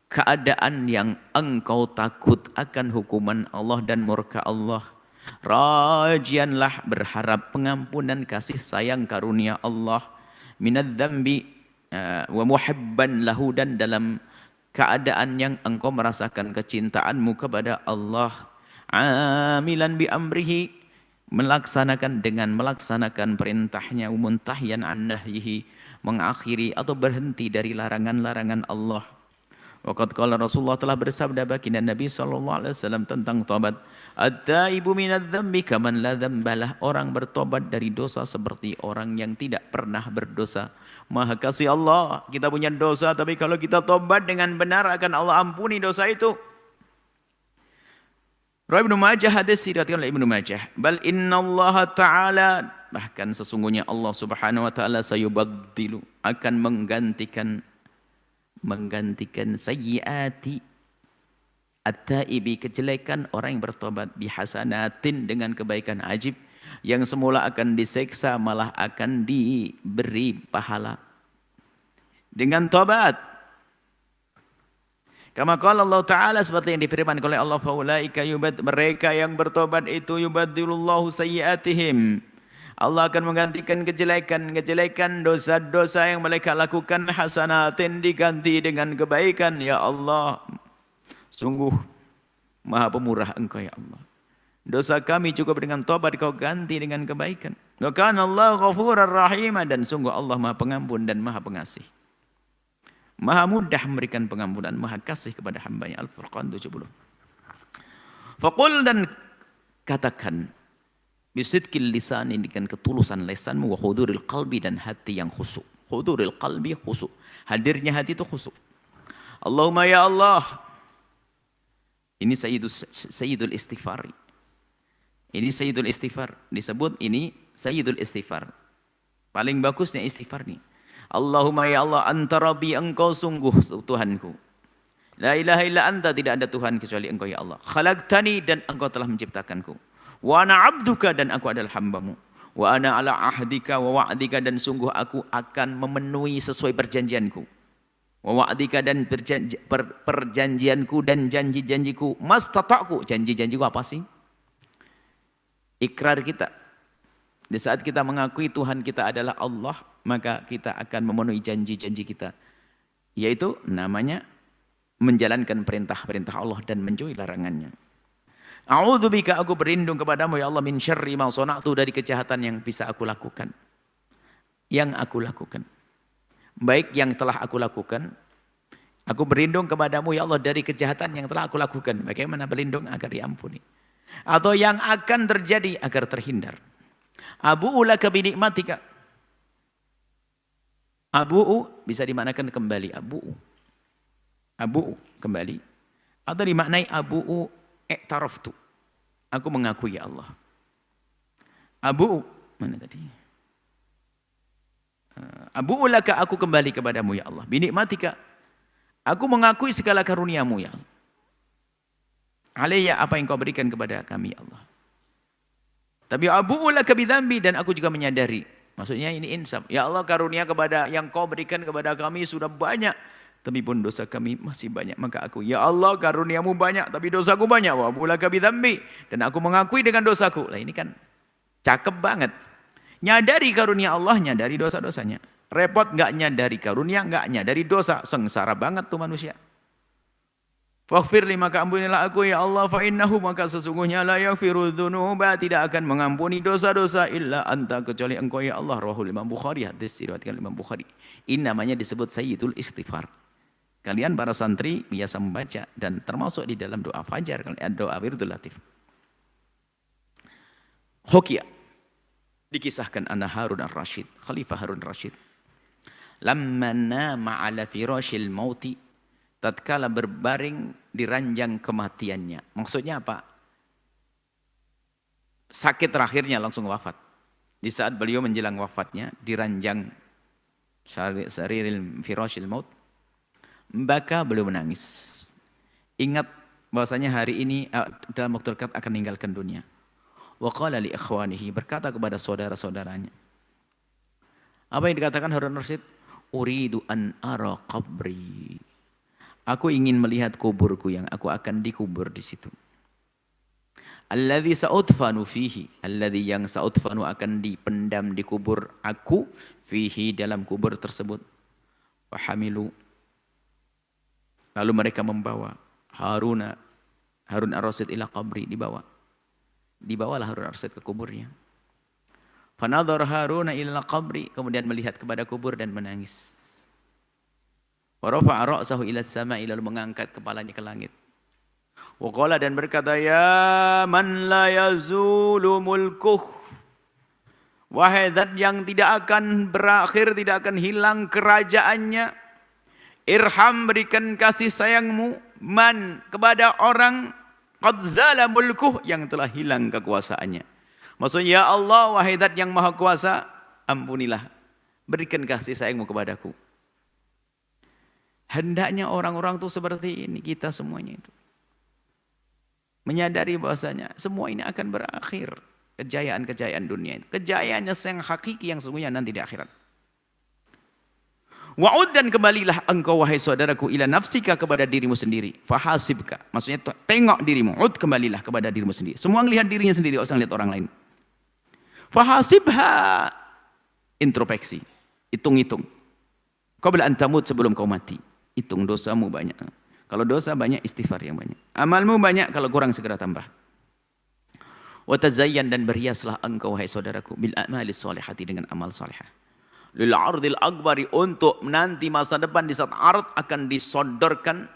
keadaan yang engkau takut akan hukuman Allah dan murka Allah. Rajianlah, berharap pengampunan kasih sayang karunia Allah, minadz dzambi wa muhibban lahu, dan dalam keadaan yang engkau merasakan kecintaanmu kepada Allah. Amilan bi amrihi, melaksanakan perintahnya, muntahyan an nahyihi, mengakhiri atau berhenti dari larangan-larangan Allah. Waqad qala Rasulullah, telah bersabda baginda Nabi SAW tentang tobat, at-taibu minadz dzambi kaman la dzambalah, orang bertobat dari dosa seperti orang yang tidak pernah berdosa. Maha kasih Allah, kita punya dosa, tapi kalau kita tobat dengan benar akan Allah ampuni dosa itu. Rawi Ibnu Majah, hadis diriwayatkan oleh Ibnu Majah, bal innallaha ta'ala, bahkan sesungguhnya Allah Subhanahu wa Ta'ala, sayubaddilu, akan menggantikan sayyiati at-taibi, kejelekan orang yang bertobat, bihasanatin, dengan kebaikan ajib, yang semula akan diseksa malah akan diberi pahala dengan tobat. Kama qala Allah Ta'ala, seperti yang difirmankan oleh Allah, faulaika mereka yang bertobat itu, yubaddilullahu sayyiatihim, Allah akan menggantikan kejelekan-kejelekan, dosa-dosa yang mereka lakukan, hasanatin, diganti dengan kebaikan. Ya Allah, sungguh Maha Pemurah Engkau ya Allah. Dosa kami cukup dengan tobat, Kau ganti dengan kebaikan. Wa kana Allah ghafurar rahim, dan sungguh Allah Maha Pengampun dan Maha Pengasih. Maha mudah memberikan pengampunan, Maha kasih kepada hambanya. Al-Furqan 70. Faqul, dan katakan, bisidqil lisani, dengan ketulusan lisanmu, wa huduril qalbi, dan hati yang khusyuk. Huduril qalbi, khusyuk. Hadirnya hati itu khusyuk. Allahumma ya Allah. Ini Sayyidul Istighfar. Ini Sayyidul Istighfar. Disebut ini Sayyidul Istighfar. Paling bagusnya istighfar nih. Allahumma ya Allah, anta rabbi, Engkau sungguh Tuhanku. La ilaha illa anta, tidak ada Tuhan kecuali Engkau ya Allah. Khalaqtani, dan Engkau telah menciptakanku. Wa ana abduka, dan aku adalah hambamu. Wa ana ala ahdika wa wa'dika, dan sungguh aku akan memenuhi sesuai perjanjianku. Wa wa'dika, dan perjanjianku dan janji-janjiku. Mastata'ku, janji-janjiku apa sih? Ikrar kita. Di saat kita mengakui Tuhan kita adalah Allah, maka kita akan memenuhi janji-janji kita. Yaitu namanya menjalankan perintah-perintah Allah dan menjauhi larangannya. A'udzubika, aku berlindung kepadamu ya Allah, min syarri ma sana'tu, dari kejahatan yang bisa aku lakukan. Yang aku lakukan. Baik yang telah aku lakukan, aku berlindung kepadamu ya Allah dari kejahatan yang telah aku lakukan. Bagaimana berlindung? Agar diampuni. Atau yang akan terjadi agar terhindar. Abu'u laka binikmatika. Abu'u bisa dimaknakan kembali. Abu'u kembali. Atau dimaknai abu'u i'taraftu. Aku mengakui ya Allah. Abu'u, mana tadi? Abu'u laka, aku kembali kepadamu ya Allah. Binikmatika, aku mengakui segala karuniamu ya Allah. Alayya, apa yang Kau berikan kepada kami ya Allah. Tapi abu'u laka bidzambi, dan aku juga menyadari. Maksudnya ini insaf. Ya Allah, karunia kepada yang Kau berikan kepada kami sudah banyak, tapi pun dosa kami masih banyak. Maka aku, ya Allah, karuniamu banyak, tapi dosaku banyak. Wa abu'u laka bidzambi, dan aku mengakui dengan dosaku. Lah ini kan cakep banget. Nyadari karunia Allah, nyadari dosa-dosanya. Repot nggak nyadari karunia, nggak nyadari dosa. Sengsara banget tuh manusia. Faghfirli, maka ampunilah aku ya Allah, fa innahu, maka sesungguhnya la yaghfiru dzunuba, tidak akan mengampuni dosa-dosa illa anta, kecuali Engkau ya Allah. Rawahu Imam Bukhari, hadis diriwayatkan Imam Bukhari. Ini namanya disebut Sayyidul Istighfar. Kalian para santri biasa membaca, dan termasuk di dalam doa fajar, doa wirdul latif. Hokia, dikisahkan anna Harun ar-Rasyid, Khalifah Harun ar-Rasyid, lamma nama ala firashil mauti, tatkala berbaring di ranjang kematiannya. Maksudnya apa? Sakit terakhirnya langsung wafat. Di saat beliau menjelang wafatnya, di ranjang sariril firashil maut, maka beliau menangis. Ingat bahwasanya hari ini dalam waktu dekat akan meninggalkan dunia. Wa qala li ikhwanihi, berkata kepada saudara-saudaranya. Apa yang dikatakan Harun ar-Rasyid? Uridu an ara qabri. Aku ingin melihat kuburku yang aku akan dikubur di situ. Alladzi sa'udfanu fihi, alladzi yang sa'udfanu akan dipendam dikubur aku fihi, dalam kubur tersebut. Wahamilu, lalu mereka membawa Harun ar-Rasyid ila qabri, dibawalah Harun ar-Rasyid ke kuburnya. Fanadhar Harun ila qabri, kemudian melihat kepada kubur dan menangis. Wa rafa'a ra'sahu ila as-sama'i, lalu mengangkat kepalanya ke langit. Wa qala, dan berkata, ya man la yazulu mulkuh, wahai zat yang tidak akan berakhir, tidak akan hilang kerajaannya, irham, berikan kasih sayangmu, man, kepada orang qad zala mulkuh, yang telah hilang kekuasaannya. Maksudnya, ya Allah, wahai zat yang maha kuasa, ampunilah, berikan kasih sayangmu kepadaku. Hendaknya orang-orang itu seperti ini, kita semuanya itu. Menyadari bahwasanya semua ini akan berakhir. Kejayaan-kejayaan dunia itu. Kejayaan yang hakiki yang sesungguhnya nanti di akhirat. Wa'ud, dan kembalilah engkau wahai saudaraku ila nafsika, kepada dirimu sendiri. Fahasibka, maksudnya tengok dirimu. Ud, kembalilah kepada dirimu sendiri. Semua melihat dirinya sendiri, tidak usah lihat orang lain. Fahasibha, introspeksi, hitung-hitung. Qabla an tamut, sebelum kau mati. Hitung dosamu banyak. Kalau dosa banyak, istighfar yang banyak. Amalmu banyak, kalau kurang segera tambah. Wa tazayyan, dan berhiaslah engkau hai saudaraku bil a'malis shalihati, dengan amal salihah. Lil ardil akbari, untuk nanti masa depan di saat ard akan disodorkan.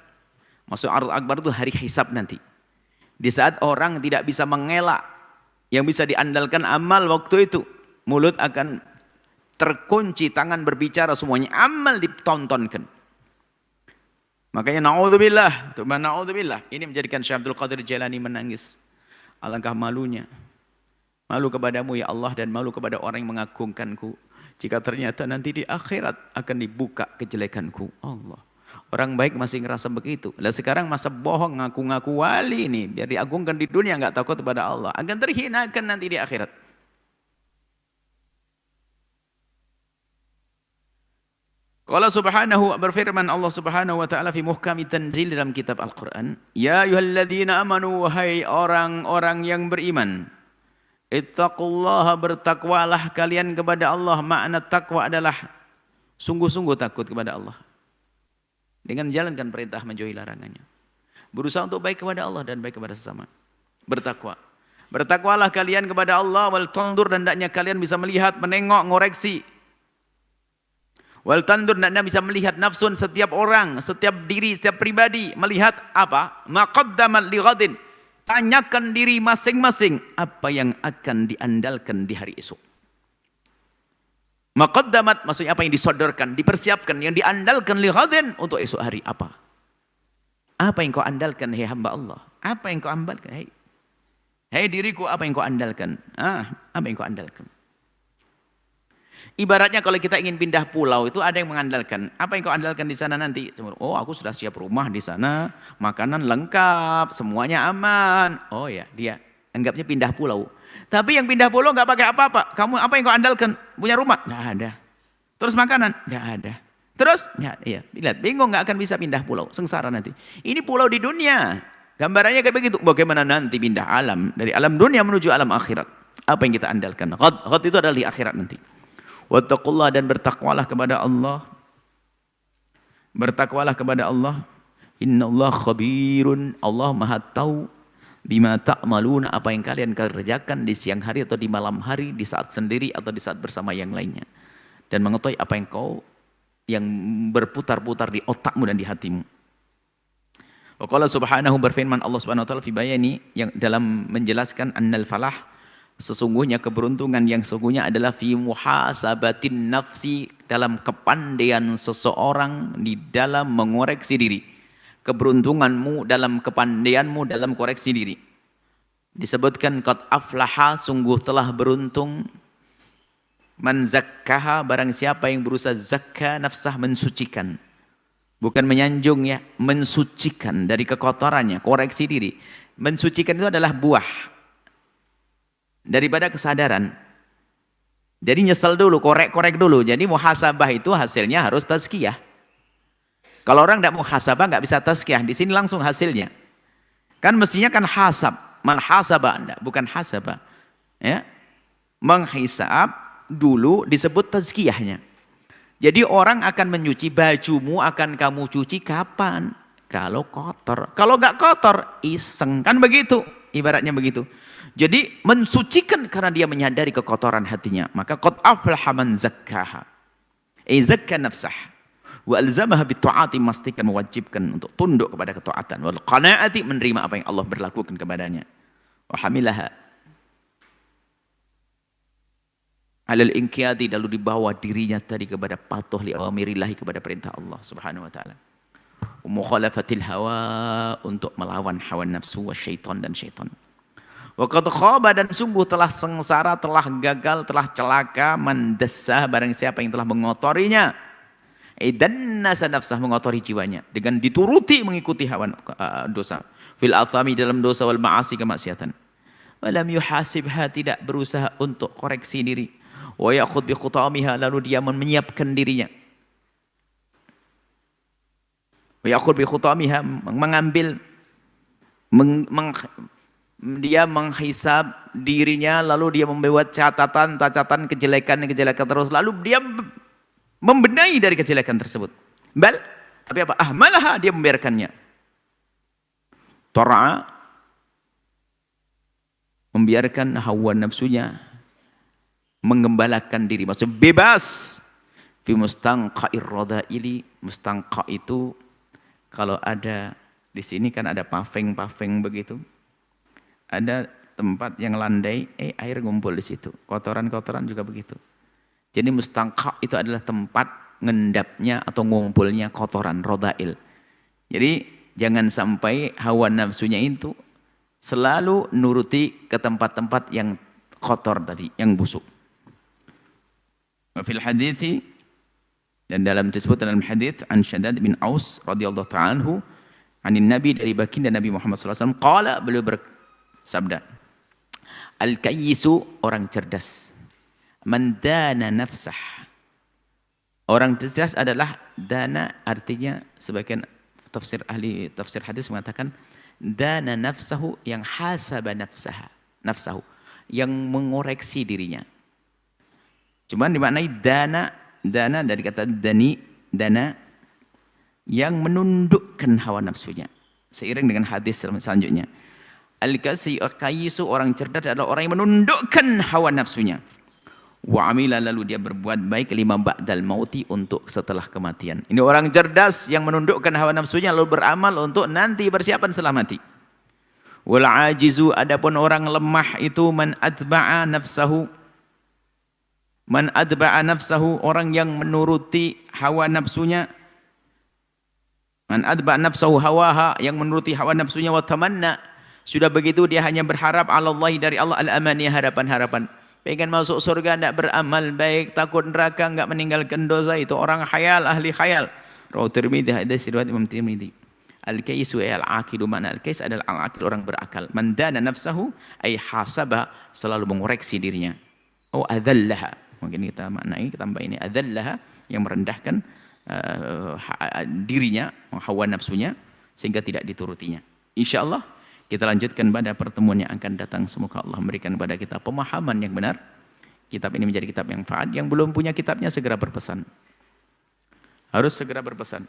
Maksud ard akbar itu hari hisab nanti. Di saat orang tidak bisa mengelak, yang bisa diandalkan amal waktu itu. Mulut akan terkunci, tangan berbicara, semuanya amal ditontonkan. Makanya na'udzubillah, na'udzubillah. Ini menjadikan Syekh Abdul Qadir Jailani menangis. Alangkah malunya. Malu kepadamu ya Allah, dan malu kepada orang yang mengagungkanku. Jika ternyata nanti di akhirat akan dibuka kejelekanku. Allah. Orang baik masih ngerasa begitu. Lah sekarang masa bohong, ngaku-ngaku wali ini, biar diagungkan di dunia, nggak takut kepada Allah. Akan terhinakan nanti di akhirat. Qala subhanahu, berfirman Allah subhanahu wa ta'ala fi muhkami tanzil, dalam kitab Al-Quran. Ya ayyuhalladzina amanu, wahai orang-orang yang beriman. Ittaqullaha, bertakwalah kalian kepada Allah. Makna takwa adalah sungguh-sungguh takut kepada Allah. Dengan menjalankan perintah, menjauhi larangannya. Berusaha untuk baik kepada Allah dan baik kepada sesama. Bertakwa. Bertakwalah kalian kepada Allah. Wal tandur, dan hendaknya kalian bisa melihat, menengok, ngoreksi. Wal tandur, hendaknya bisa melihat nafsun, setiap orang, setiap diri, setiap pribadi. Melihat apa? Maqaddamat li ghadin. Tanyakan diri masing-masing apa yang akan diandalkan di hari esok. Maqaddamat, maksudnya apa yang disodorkan, dipersiapkan, yang diandalkan li ghadin, untuk esok hari apa? Apa yang kau andalkan, hai hamba Allah? Apa yang kau andalkan? Hai diriku, apa yang kau andalkan? Apa yang kau andalkan? Ibaratnya kalau kita ingin pindah pulau, itu ada yang mengandalkan. Apa yang kau andalkan di sana nanti? Oh, aku sudah siap rumah di sana, makanan lengkap, semuanya aman. Oh ya, dia anggapnya pindah pulau. Tapi yang pindah pulau nggak pakai apa-apa. Kamu apa yang kau andalkan? Punya rumah? Nggak ada. Terus makanan? Nggak ada. Terus? Nggak. Iya. Lihat, bingung, nggak akan bisa pindah pulau. Sengsara nanti. Ini pulau di dunia. Gambarannya kayak begitu. Bagaimana nanti pindah alam, dari alam dunia menuju alam akhirat? Apa yang kita andalkan? Ghad itu adalah di akhirat nanti. Wattaqullah, dan bertakwalah kepada Allah. Bertakwalah kepada Allah. Innallaha khabirun, Allah Maha tahu bima ta'maluna, apa yang kalian kerjakan di siang hari atau di malam hari, di saat sendiri atau di saat bersama yang lainnya. Dan mengetahui apa yang berputar-putar di otakmu dan di hatimu. Wa qala subhanahu, berfirman Allah Subhanahu wa taala fi bayani, yang dalam menjelaskan annal falah, sesungguhnya keberuntungan yang sesungguhnya adalah fi muhasabatin nafsi, dalam kepandaian seseorang di dalam mengoreksi diri. Keberuntunganmu dalam kepandaianmu dalam koreksi diri. Disebutkan qad aflaha, sungguh telah beruntung, man zakkaha, barang siapa yang berusaha zakka nafsah, mensucikan. Bukan menyanjung ya, mensucikan dari kekotorannya, koreksi diri. Mensucikan itu adalah buah daripada kesadaran. Jadi nyesel dulu, korek-korek dulu. Jadi muhasabah itu hasilnya harus tazkiyah. Kalau orang tidak muhasabah nggak bisa tazkiyah. Di sini langsung hasilnya. Kan mestinya kan hasab, man hasabah, enggak, bukan hasabah. Ya. Menghisab dulu disebut tazkiyahnya. Jadi orang akan menyuci, bajumu akan kamu cuci kapan? Kalau kotor. Kalau nggak kotor, iseng. Kan begitu, ibaratnya begitu. Jadi mensucikan karena dia menyadari kekotoran hatinya. Maka qad aflaha man zakkaha. Zakka nafsah. Wa alzamaha bitu'ati, memastikan, mewajibkan untuk tunduk kepada ketaatan. Wal qanaati, menerima apa yang Allah berlakukan kepadanya. Wa hamilaha alal inqiyadi, lalu dibawa dirinya tadi kepada patuh li awamirillahi, kepada perintah Allah Subhanahu wa taala. Mukhalafatil hawa, untuk melawan hawa nafsu wa syaitan, dan syaitan. Wa qad khaba, dan sungguh telah sengsara, telah gagal, telah celaka, man dassah, barang siapa yang telah mengotorinya. Idan nasa nafsah, mengotori jiwanya dengan dituruti mengikuti hawa dosa. Fil athami, dalam dosa, wal ma'asi, kemaksiatan. Walam yuhasibha, tidak berusaha untuk koreksi diri. Wa ya'khud bi khutamiha, lalu dia menyiapkan dirinya. Wa ya'khud bi khutamiha, mengambil dia menghisab dirinya, lalu dia membuat catatan kejelekan terus, lalu dia membenahi dari kejelekan tersebut. Tapi apa? Ahmalaha, dia membiarkannya. Tara'a, membiarkan hawa nafsunya mengembalakan diri, maksudnya bebas. Fi mustanqa'ir radha'ili, mustanqa itu kalau ada di sini kan ada paving begitu. Ada tempat yang landai, air ngumpul di situ. Kotoran-kotoran juga begitu. Jadi mustanqa itu adalah tempat ngendapnya atau ngumpulnya kotoran, radha'il. Jadi jangan sampai hawa nafsunya itu selalu nuruti ke tempat-tempat yang kotor tadi, yang busuk. Wa fil hadithi, dan dalam disebut dalam hadis an Shaddad bin Aus radhiyallahu ta'ala anhu, anin Nabi, dari baginda Nabi Muhammad SAW, qala, beliau bersabda, al-kayyisu, orang cerdas, man dana nafsah. Orang cerdas adalah dana, artinya sebagian ahli tafsir hadis mengatakan dana nafsahu, yang hasaba nafsahu, yang mengoreksi dirinya. Cuman dimaknai dana dari kata dana yang menundukkan hawa nafsunya. Seiring dengan hadis selanjutnya. Al-kayyisu, orang cerdas adalah orang yang menundukkan hawa nafsunya. Wa amila, lalu dia berbuat baik lima ba'dal mauti, untuk setelah kematian. Ini orang cerdas yang menundukkan hawa nafsunya lalu beramal untuk nanti persiapan setelah mati. Wal ajizu, adapun orang lemah itu man atba'a nafsahu, orang yang menuruti hawa nafsunya. Man atba'a nafsahu hawaha, yang menuruti hawa nafsunya. Wa tamanna, sudah begitu dia hanya berharap ala Allah, dari Allah, al-amani, harapan-harapan. Pengen masuk surga, tidak beramal baik, takut neraka, enggak meninggalkan dosa, itu orang khayal, ahli khayal. Rawahu Tirmidzi, hadis riwayat Imam Tirmidzi. Al-kaisu al-aqilu, mana al-kais adalah al-aqil, orang berakal. Man dana nafsahu ay hasaba, selalu mengoreksi dirinya. Oh adzallaha, mungkin kita maknai, kita tambah ini, adzallaha, yang merendahkan dirinya, hawa nafsunya, sehingga tidak diturutinya. Insyaallah kita lanjutkan pada pertemuan yang akan datang. Semoga Allah memberikan kepada kita pemahaman yang benar. Kitab ini menjadi kitab yang manfaat. Yang belum punya kitabnya segera berpesan. Harus segera berpesan.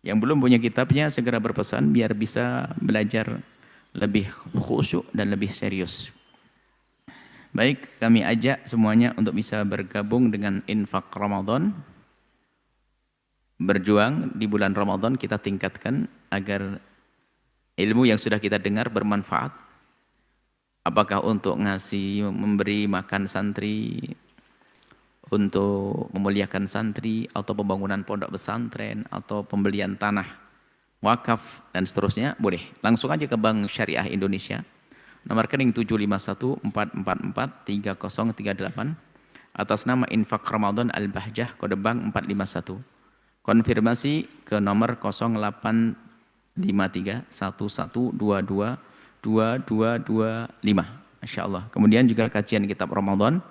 Yang belum punya kitabnya segera berpesan, biar bisa belajar lebih khusyuk dan lebih serius. Baik, kami ajak semuanya untuk bisa bergabung dengan infak Ramadan. Berjuang di bulan Ramadan, kita tingkatkan agar ilmu yang sudah kita dengar bermanfaat. Apakah untuk memberi makan santri, untuk memuliakan santri, atau pembangunan pondok pesantren, atau pembelian tanah wakaf, dan seterusnya, boleh. Langsung aja ke Bank Syariah Indonesia. Nomor rekening 751-444-3038 atas nama Infak Ramadan Al-Bahjah, kode bank 451. Konfirmasi ke nomor 0853-1122-2225. Masya Allah. Kemudian juga kajian kitab Ramadan.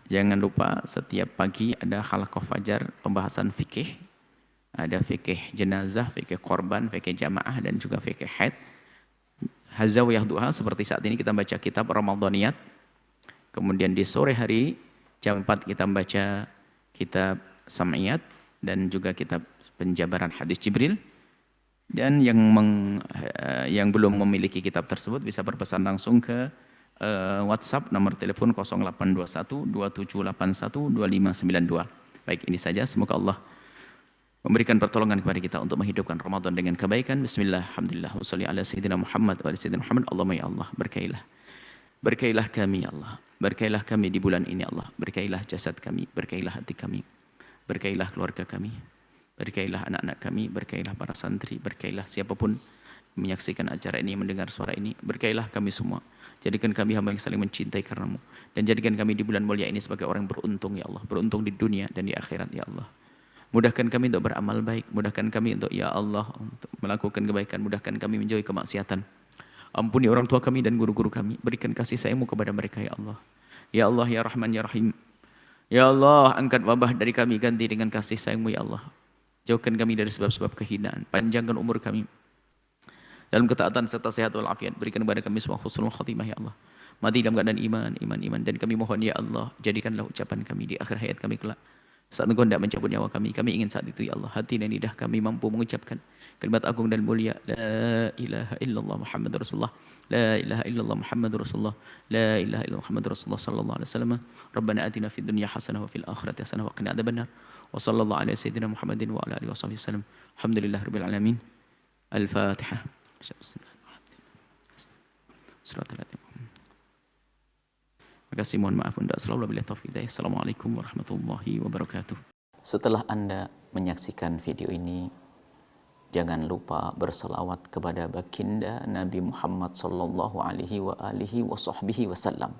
Jangan lupa setiap pagi ada halaqah fajar, pembahasan fikih. Ada fikih jenazah, fikih korban, fikih jamaah, dan juga fikih haid. Hazawiyah duha, seperti saat ini kita baca kitab Ramadaniyat. Kemudian di sore hari jam 4 kita baca kitab Sam'iyat dan juga kitab penjabaran hadis Jibril. Dan yang belum memiliki kitab tersebut bisa berpesan langsung ke WhatsApp nomor telepon 0821 2781 2592. Baik, ini saja. Semoga Allah memberikan pertolongan kepada kita untuk menghidupkan Ramadan dengan kebaikan. Bismillah, alhamdulillah, wassalli ala sayyidina Muhammad wa ala sayyidina Muhammad. Allahumma ya Allah, berkailah kami ya Allah, berkailah kami di bulan ini Allah, berkailah jasad kami, berkailah hati kami, berkailah keluarga kami, berkailah anak-anak kami, berkailah para santri, berkailah siapapun menyaksikan acara ini, mendengar suara ini, berkailah kami semua. Jadikan kami hamba yang saling mencintai karenamu, dan jadikan kami di bulan mulia ini sebagai orang yang beruntung ya Allah, beruntung di dunia dan di akhirat ya Allah. Mudahkan kami untuk beramal baik, mudahkan kami untuk ya Allah untuk melakukan kebaikan, mudahkan kami menjauhi kemaksiatan. Ampuni orang tua kami dan guru-guru kami, berikan kasih sayang-Mu kepada mereka ya Allah. Ya Allah ya Rahman ya Rahim. Ya Allah, angkat wabah dari kami, ganti dengan kasih sayang-Mu ya Allah. Jauhkan kami dari sebab-sebab kehinaan, panjangkan umur kami, dalam ketaatan serta sehat walafiat. Berikan kepada kami semua husnul khatimah ya Allah. Mati dalam keadaan iman. Dan kami mohon ya Allah, jadikanlah ucapan kami di akhir hayat kami kelak. Saat Engkau hendak mencabut nyawa kami ingin saat itu ya Allah, hati dan lidah kami mampu mengucapkan kalimat agung dan mulia, La ilaha illallah Muhammadur Rasulullah, La ilaha illallah Muhammadur Rasulullah, La ilaha illallah Muhammadur Rasulullah sallallahu alaihi wasallam. Rabbana atina fid dunya hasanah wa fil akhirati hasanah wa qina adzabannar. Wa sallallahu ala sayyidina Muhammadin wa ala alihi washabihi wasallam. Alhamdulillahirabbil alamin. Al-Fatihah. Terima kasih, mohon maaf unda. Assalamualaikum warahmatullahi wabarakatuh. Setelah Anda menyaksikan video ini, jangan lupa berselawat kepada baginda Nabi Muhammad sallallahu alaihi wa alihi wasallam.